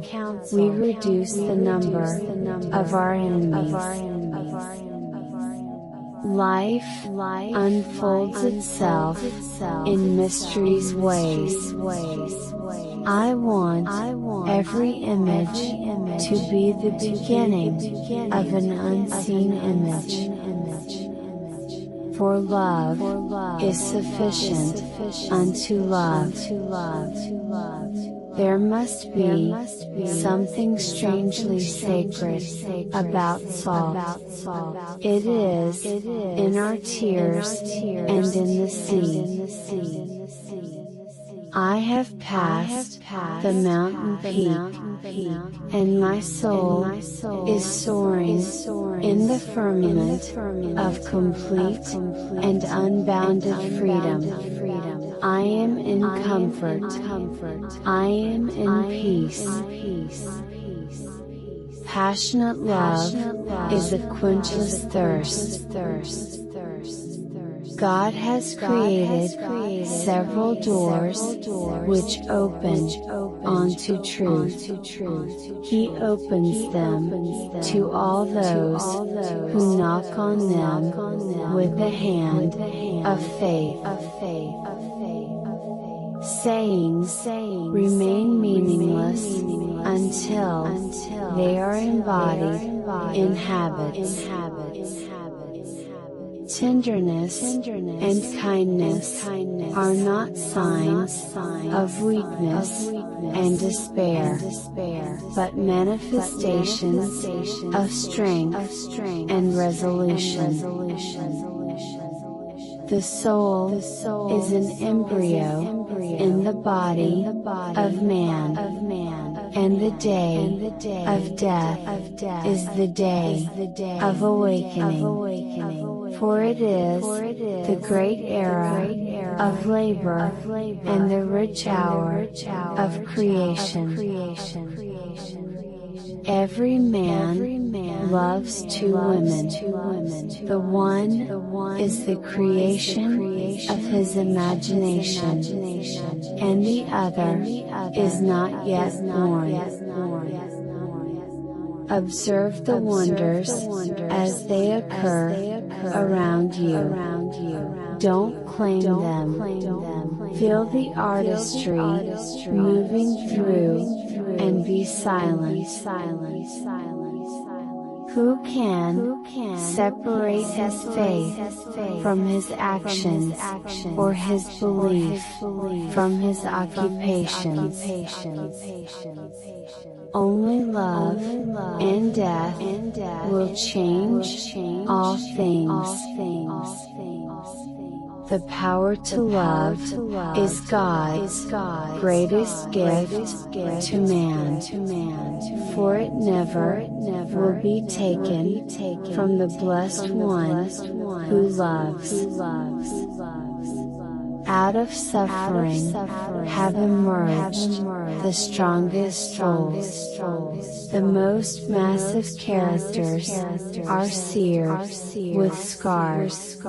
we reduce the number of our enemies. Life unfolds itself in mysterious ways. I want every image to be the beginning of an unseen image. For love is sufficient unto love. There must be something strangely sacred about Saul. It is in our tears and in the sea. I have passed the mountain peak, and my soul is soaring in the firmament of complete and unbounded freedom. I am in comfort. I am in peace. Passionate love is a quenchless thirst. God has created several doors which open onto truth. He opens them to all those who knock on them with the hand of faith. Sayings remain meaningless until they are embodied in habits. Tenderness and kindness are not signs of weakness and despair, but manifestations of strength and resolution. The soul is an embryo in the body of man, and the day of death is the day of awakening. For it is the great era of labor and the rich hour of creation. Every man loves two women. The one is the creation of his imagination, and the other is not yet born. Observe the wonders as they occur around you. Don't claim them. Feel the artistry moving through, and be silent. Who can separate his faith from his actions, or his belief from his occupations? Only love and death will change all things. The power to love is God's greatest gift to man, for it never will be taken from the blessed one who loves. Out of suffering have emerged the strongest souls. The most massive characters are seared with scars.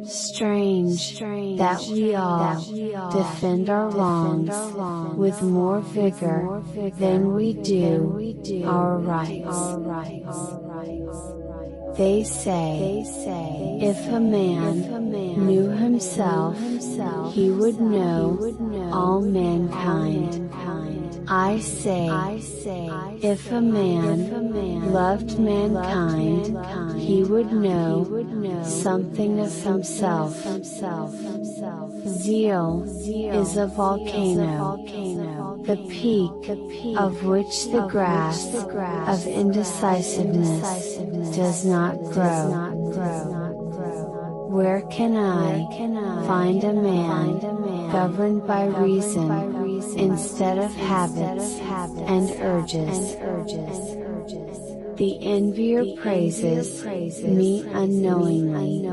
Strange that we all defend our wrongs with more vigor than we do our rights. They say, if a man knew himself, he would know all mankind. I say, if a man loved mankind, he would know something of himself. Zeal is a volcano, the peak of which the grass of indecisiveness does not grow. Where can I find a man governed by reason instead of habits and urges? The envier praises me unknowingly.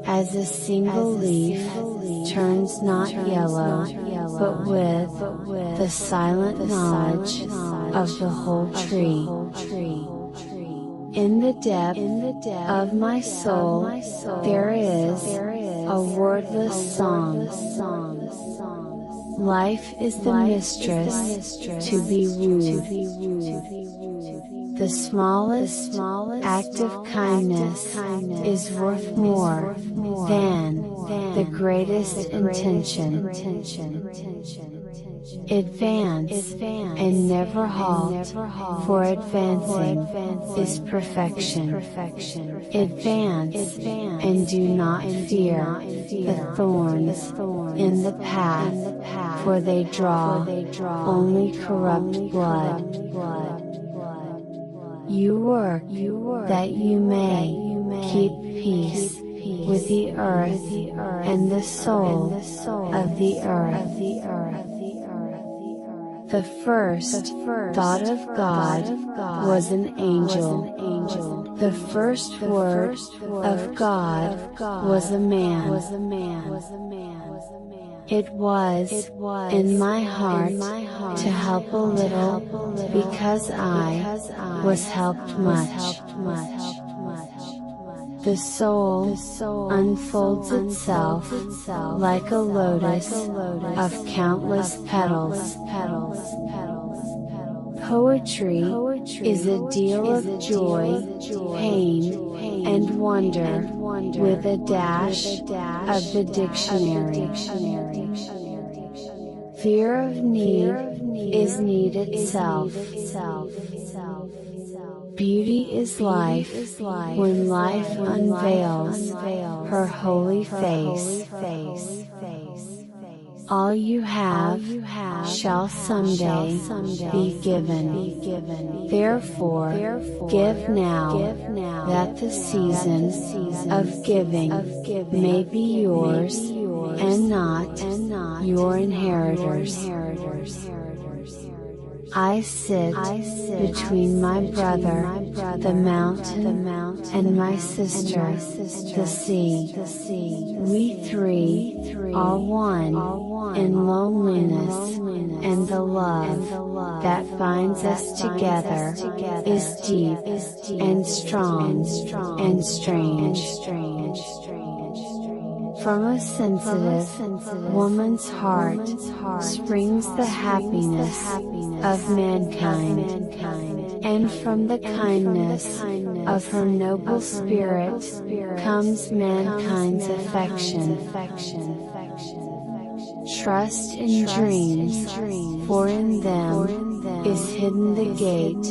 As a single leaf turns not yellow, but with the silent knowledge of the whole tree. In the depth of my soul, there is a wordless song. Life is the mistress to be wooed. The smallest act of kindness is worth more than the greatest intention. Advance and never halt, for advancing is perfection. Advance and do not fear the thorns in the path, for they draw only corrupt blood. You work that you may keep peace with the earth and the soul of the earth. The first thought of God was an angel. The first word of God was a man. It was in my heart to help a little, because I was helped much. The soul unfolds itself like a lotus of countless petals. Poetry is a deal of joy, pain, and wonder, with a dash of the dictionary. Fear of need is need itself. Beauty is life, when life unveils her holy face. All you have shall someday be given. Therefore, give now, that the season of giving may be yours, and not your inheritors. I sit between my brother, the mountain, and my sister, the sea. We three are one in loneliness, and the love that binds us together is deep and strong and strange. From a sensitive woman's heart springs the happiness of mankind, and from the kindness of her noble spirit comes mankind's affection. Trust in dreams, for in them is hidden the gate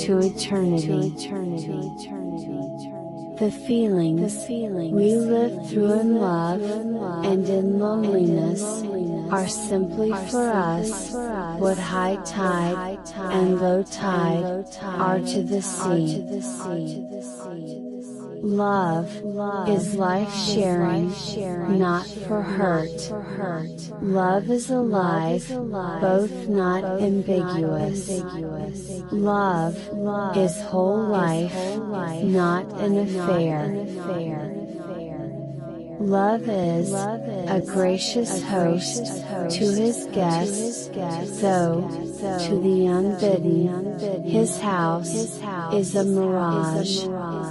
to eternity. The feelings we live through in love and in loneliness are simply for us what high tide and low tide are to the sea. Love is life sharing, not for hurt. Love is alive, both not ambiguous. Love is whole life, not an affair. Love is a gracious host to his guests, though, to the unbidden, his house is a mirage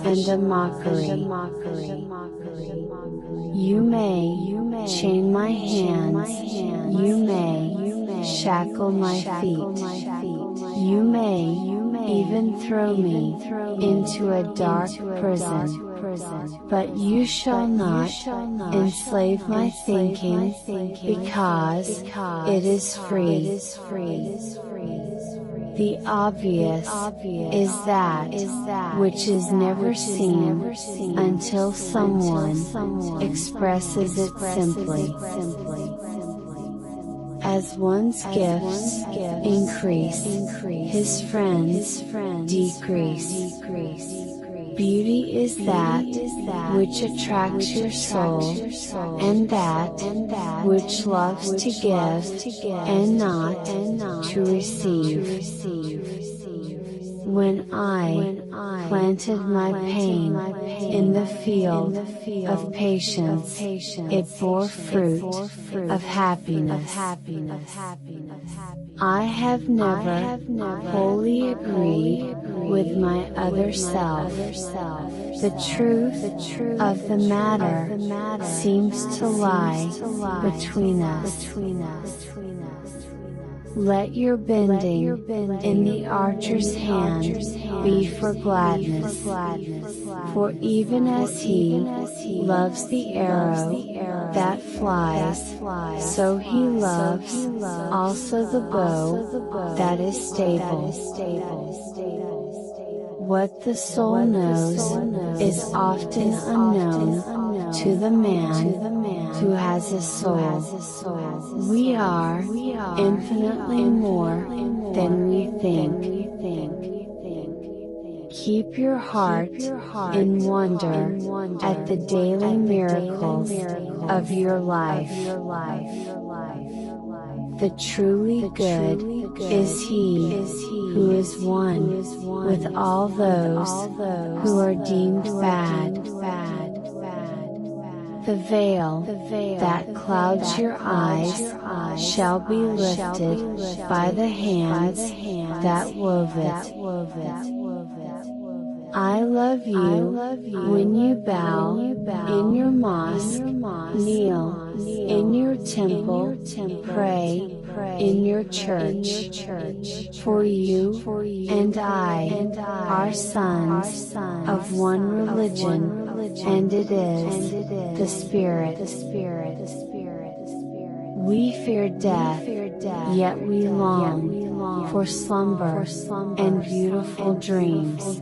and a mockery. You may chain my hands, you may shackle my feet, you may even throw me into a dark prison. But you shall not enslave my thinking, because it is free. The obvious is that which is never seen until someone expresses it simply. As one's gifts increase, his friends decrease. Beauty is that which attracts your soul, and that which loves to give, and not to receive. When I planted my pain in the field of patience, it bore fruit of happiness. I have never wholly agreed with my other self. The truth of the matter seems to lie between us. Let your bending in the archer's hand be for gladness, for even as he loves the arrow that flies, so he loves also the bow that is stable. What the soul knows is often unknown to the man who has a soul. We are infinitely more than we think. Keep your heart in wonder at the daily miracles of your life. The truly good is he who is one with all those who are deemed bad. The veil that clouds your eyes shall be lifted by the hands that wove it. I love you when you bow in your mosque, kneel in your temple, pray in your church. For you and I are sons of one religion, and it is the Spirit. We fear death, yet we long for slumber and beautiful dreams.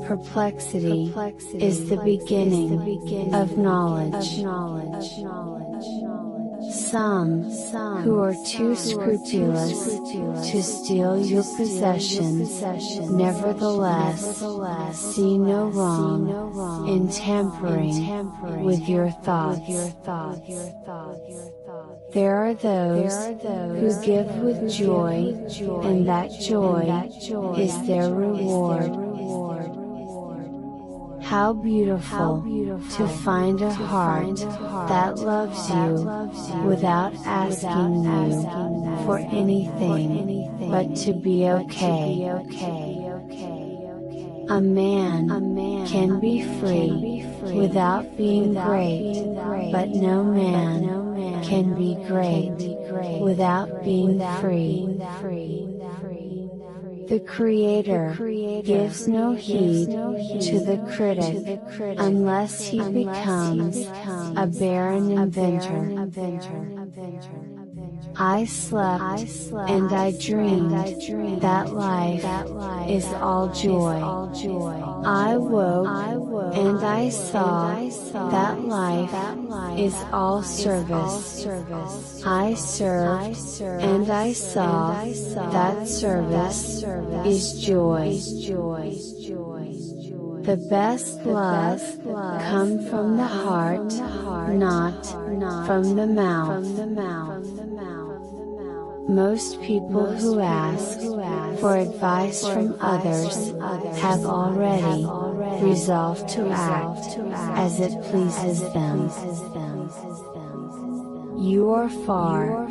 Perplexity is the beginning of knowledge. Some, who are too scrupulous to steal your possessions, nevertheless, see no wrong in tampering with your thoughts. There are those who give with joy, and that joy is their reward. How beautiful to find a heart that loves you without asking you for anything but to be okay. A man can be free without being great, but no man can be great without being free. The Creator gives no heed to the critic unless he becomes a barren inventor. I slept and I dreamed that life is all joy. I woke and I saw that life is all service. I served and I saw that service is joy. The best love comes from the heart, not from the mouth. Most people who ask for advice from others have already resolved to act as it pleases them. You are far,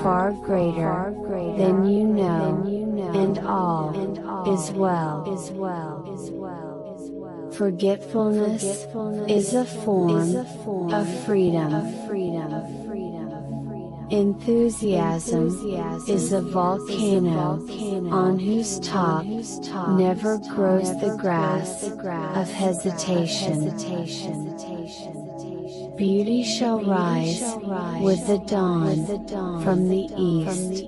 far greater than you know, and all is well. Forgetfulness is a form of freedom. Enthusiasm is a volcano on whose top never grows the grass of hesitation. Beauty shall rise with the dawn from the east.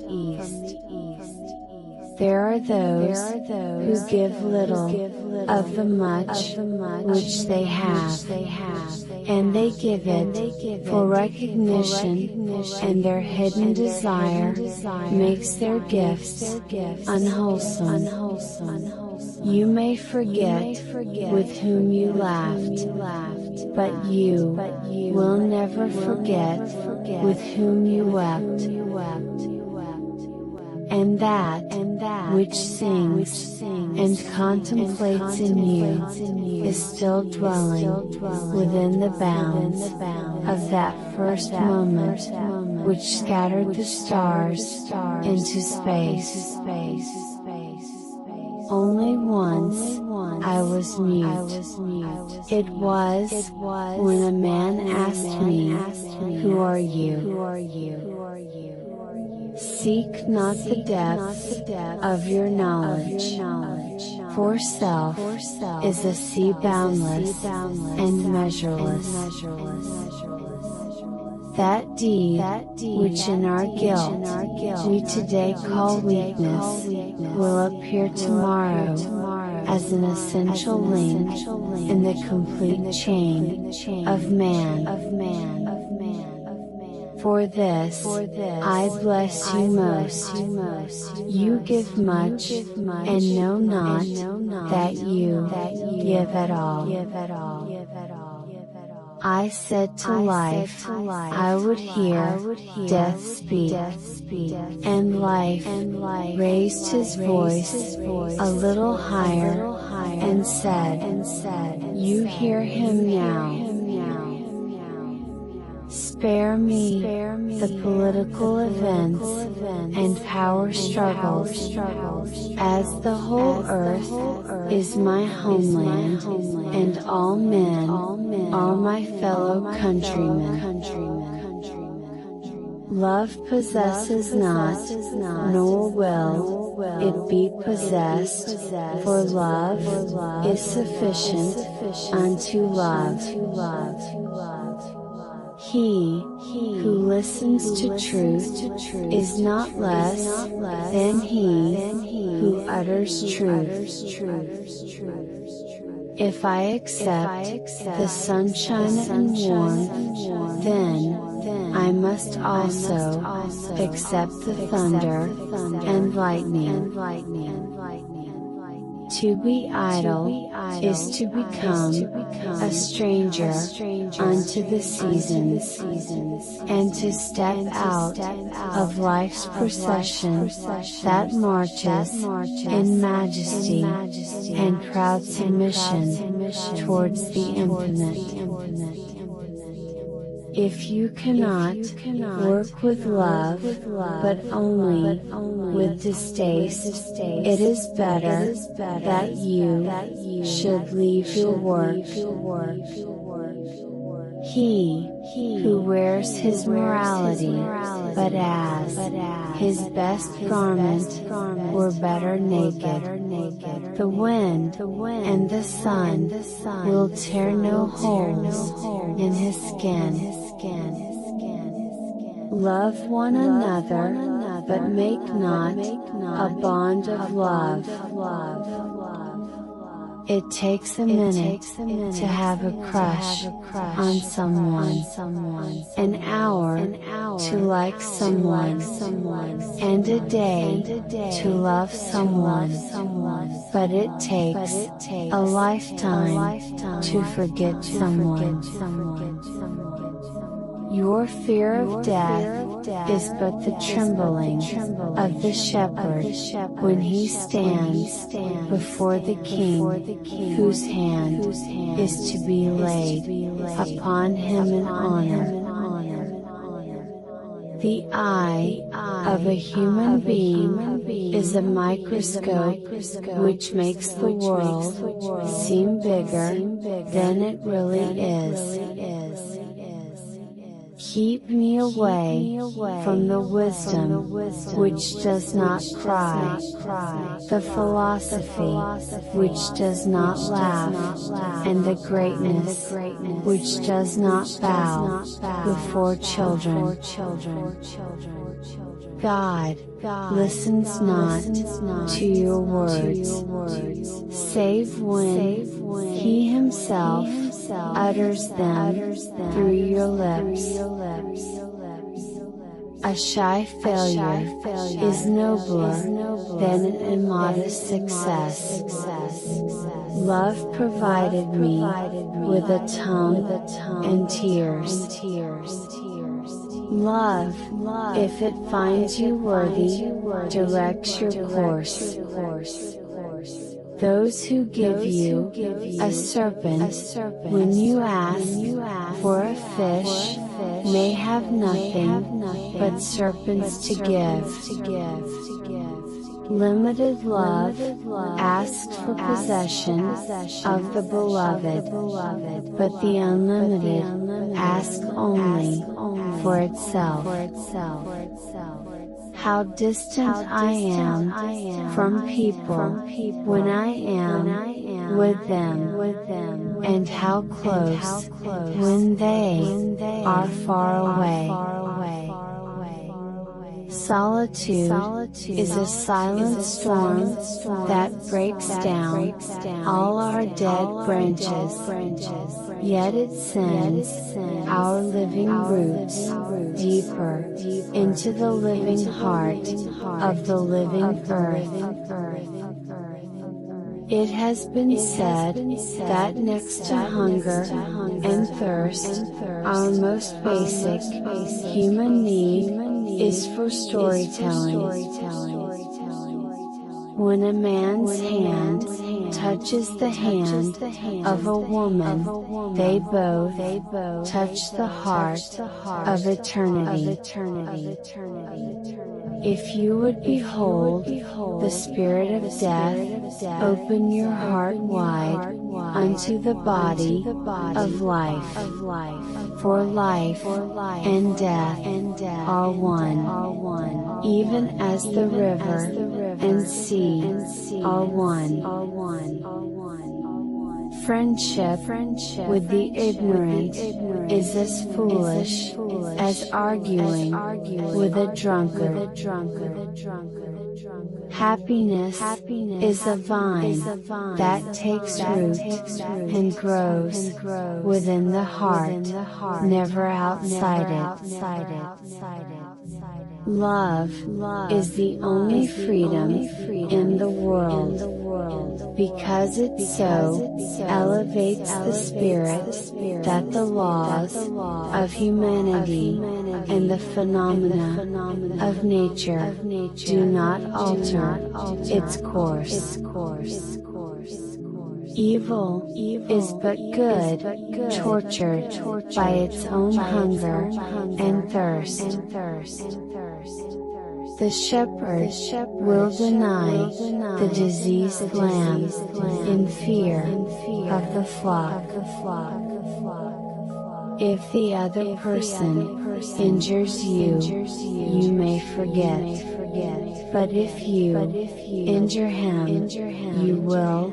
There are those who give little of the much which they have, and they give it for recognition, and their hidden desire makes their gifts unwholesome. You may forget with whom you laughed, but you will never forget with whom you wept. and that which sings and contemplates in you is still dwelling within the bounds of that first moment which scattered the stars into space. Only once I was mute. It was when a man asked me, "Who are you?" Seek not the depth of your knowledge, for self is a sea boundless and measureless. That deed, which in our guilt, we today call weakness, will appear tomorrow, as an essential link, in the complete chain, of man. For this, I bless you most. You give much, and know not, that you give at all. I said to life, I would hear death speak, and life raised his voice a little higher, and said, you hear him now. Spare me the political events and power struggles, as the whole earth is my homeland, and all men are my fellow countrymen. Love possesses not, nor will it be possessed, for love is sufficient unto love. He who listens to truth is not less than he who utters truth. If I accept the sunshine and warmth, then I must also accept the thunder and lightning. To be idle is to become a stranger unto the seasons, and to step out of life's procession that marches in majesty and proud submission towards the infinite. If you cannot work with love, but only with distaste, it is better that you should leave your work. He who wears his morality, but as his best garment, were better naked. The wind and the sun will tear no holes in his skin. Love one another, but make not a bond of love. It takes a minute to have a crush on someone, an hour to like someone, and a day to love someone, but it takes a lifetime to forget someone. Your fear of death is but the trembling of the shepherd when he stands before the king, whose hand is to be laid upon him in honor. The eye of a human being is a microscope which makes the world seem bigger than it really is. Keep me away from the wisdom which does not cry, the philosophy which does not laugh, and the greatness which does not bow before children. God listens not to your words, save when He Himself utters them through your lips. A shy failure is nobler than an immodest success. Love provided me with a tongue and tears. Love, if it finds you worthy, directs your course. Those who give you a serpent, when you ask for a fish, may have nothing but serpents to give. Limited love asks for possession of the beloved, but the unlimited asks only for itself. How distant I am from people when I am with them, and how close when they are far away. Solitude is a silent storm that breaks down all our dead branches, yet it sends our living roots deeper into the living heart of the living earth. It has been said that next to hunger and thirst, our most basic human need is for storytelling. When a man's hand touches the hand of a woman, they both touch the heart of eternity. If you would behold the spirit of death, open your heart wide unto the body of life. For life and death are one, even as the river and sea are one. Friendship with the ignorant is as foolish as arguing with a drunkard. Happiness is a vine that takes root and grows within the heart, never outside it. Love is the only freedom in the world, because it so elevates the spirit that the laws of humanity and the phenomena of nature do not alter its course. Evil is but good, tortured by its own hunger and thirst. The shepherd will deny the diseased lamb in fear of the flock. If the other person injures you, you may forget. But if you injure him, you will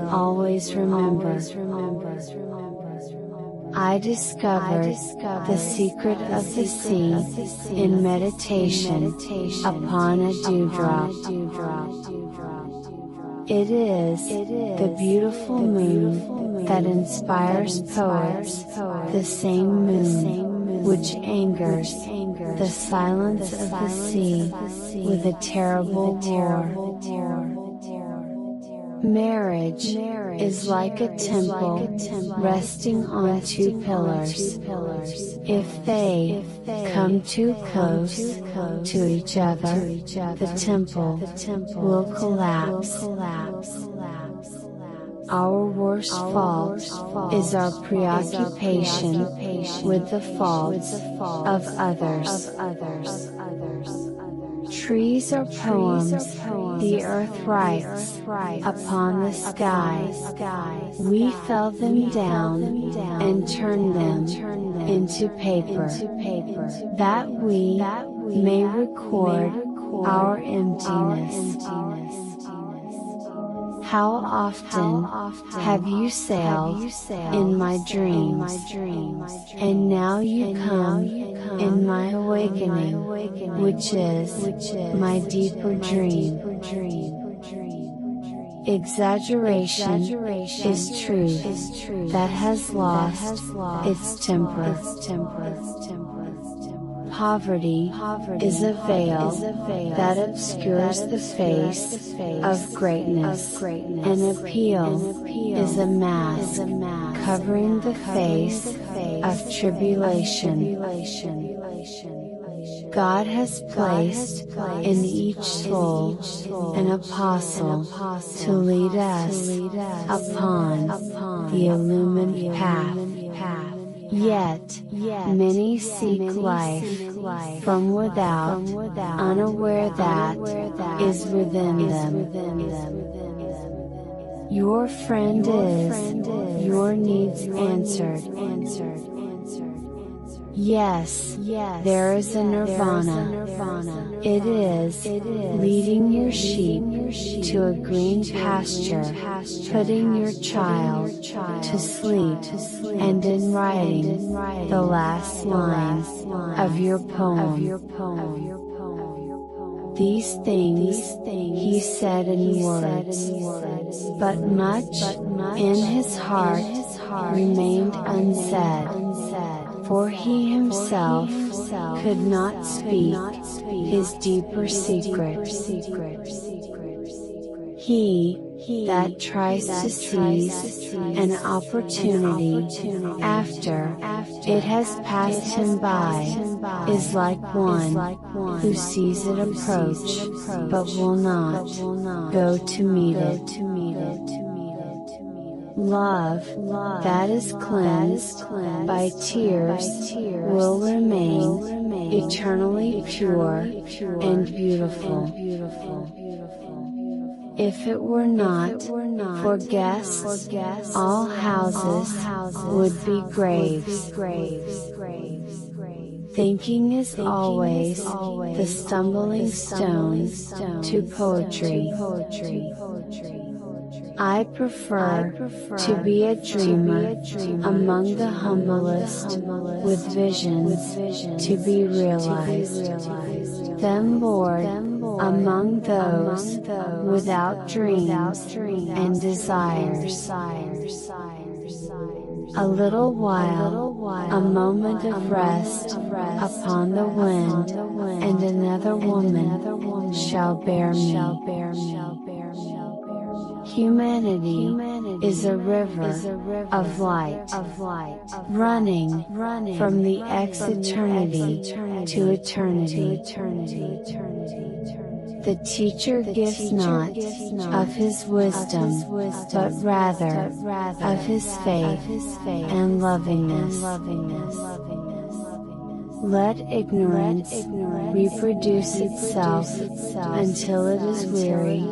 always remember. I discovered the secret of the sea in meditation upon a dewdrop. It is the beautiful moon that inspires poets, the same moon which angers the silence of the sea with a terrible roar. Marriage is like a temple resting on two pillars. If they come too close to each other, the temple will collapse. Our worst fault is our preoccupation with the faults of others. Trees are poems the earth writes upon the sky. We fell them down and turn them into paper, that we may record our emptiness. How often have you sailed in my dreams, and now you come in my awakening, which is my deeper dream. Exaggeration is truth that has lost its temper. Poverty is a veil that obscures the face of greatness. An appeal is a mask covering the face of tribulation. God has placed in each soul an apostle to lead us upon the illumined path. Yet, many seek life from without, unaware that is within them. Your friend is your needs answered. Yes, there is a nirvana. It is leading your sheep to a green pasture, putting your child to sleep, and in writing the last line of your poem. These things he said in words, but much in his heart remained unsaid, for he himself could not speak his deeper secret. He that tries to seize an opportunity after it has passed him by is like one who sees it approach but will not go to meet it. Love that is cleansed by tears will remain eternally pure and beautiful. If it were not for guests, all houses would be graves. Thinking is always the stumbling stone to poetry. I prefer to be a dreamer among the humblest, with visions to be realized, than Lord among those without dreams and desires. A little while, a moment of rest upon the wind, and another woman shall bear me. Humanity is a river of light, running from the ex-eternity to eternity. The teacher gives not of his wisdom, but rather of his faith and lovingness. Let ignorance reproduce itself until it is weary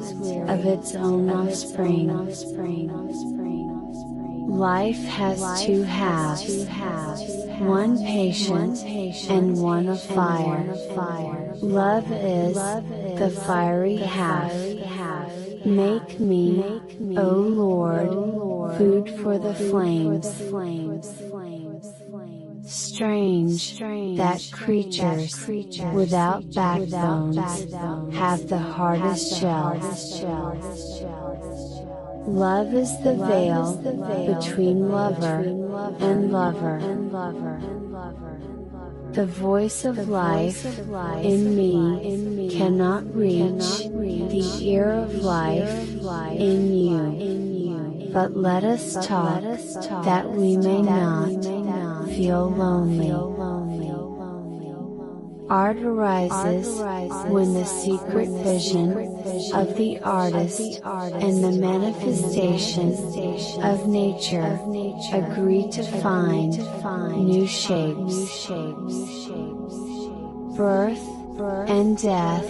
of its own offspring. Life has two halves, one patient and one of fire. Love is the fiery half. Make me, O Lord, food for the flames. Strange that creatures without backbones have the hardest shells. Love is the veil between lover and lover. The voice of life in me cannot reach the ear of life in you. But let us talk that we may not feel lonely. Art arises when the secret vision of the artist and the manifestation of nature agree to find new shapes. Birth and death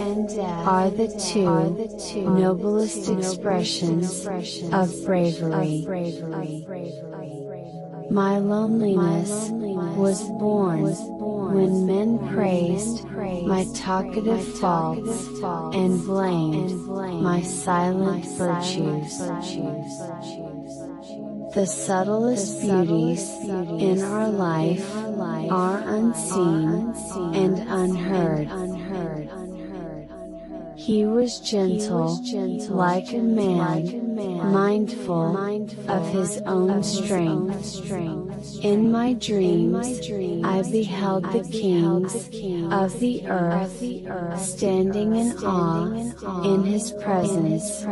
are the two noblest expressions of bravery. My loneliness was born when men praised my talkative faults and blamed my silent virtues. The subtlest beauties in our life are unseen and unheard. He was gentle, like a man, mindful of his own strength. In my dreams, I beheld the kings of the earth standing in awe in His presence.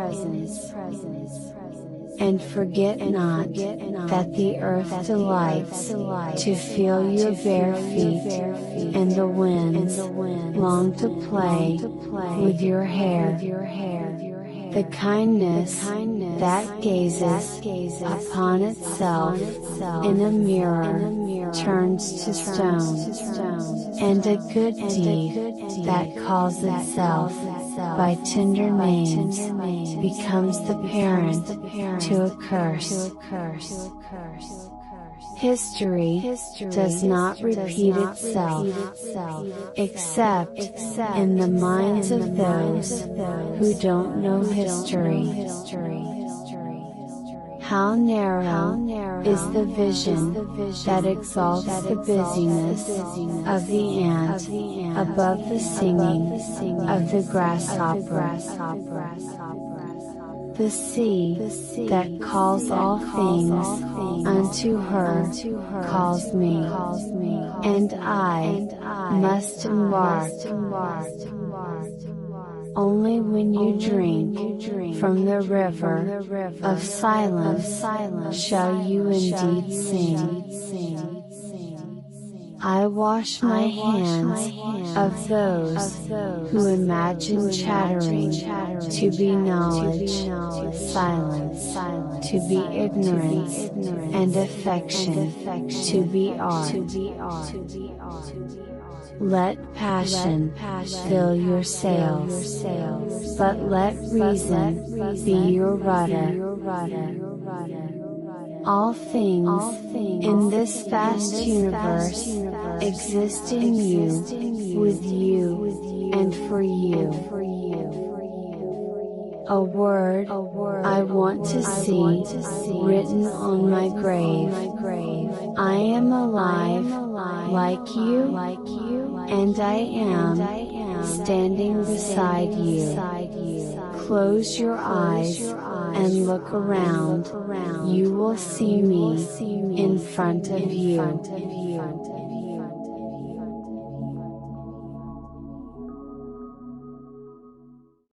And forget not that the earth delights to feel your bare feet, and the winds long to play with your hair. The kindness that gazes upon itself in a mirror turns to stone, and a good deed that calls itself by tender names becomes the parent to a curse. History does not repeat itself, except in the minds of those who don't know history. How narrow is the vision that exalts the busyness of the ant above the singing of the grasshopper. The sea, that calls all things unto her, calls me, and I must embark. Only when you drink from the river of silence shall you indeed sing. I wash my hands of those who imagine chattering to be knowledge, silence to be ignorance, and affection to be art. Let passion fill your sails, but let reason be your rudder. All things in this vast universe exist in you, with you, and for you. A word I want to see written on my grave. I am alive like you, and I am standing beside you. Close your eyes and look around. You will see me in front of you.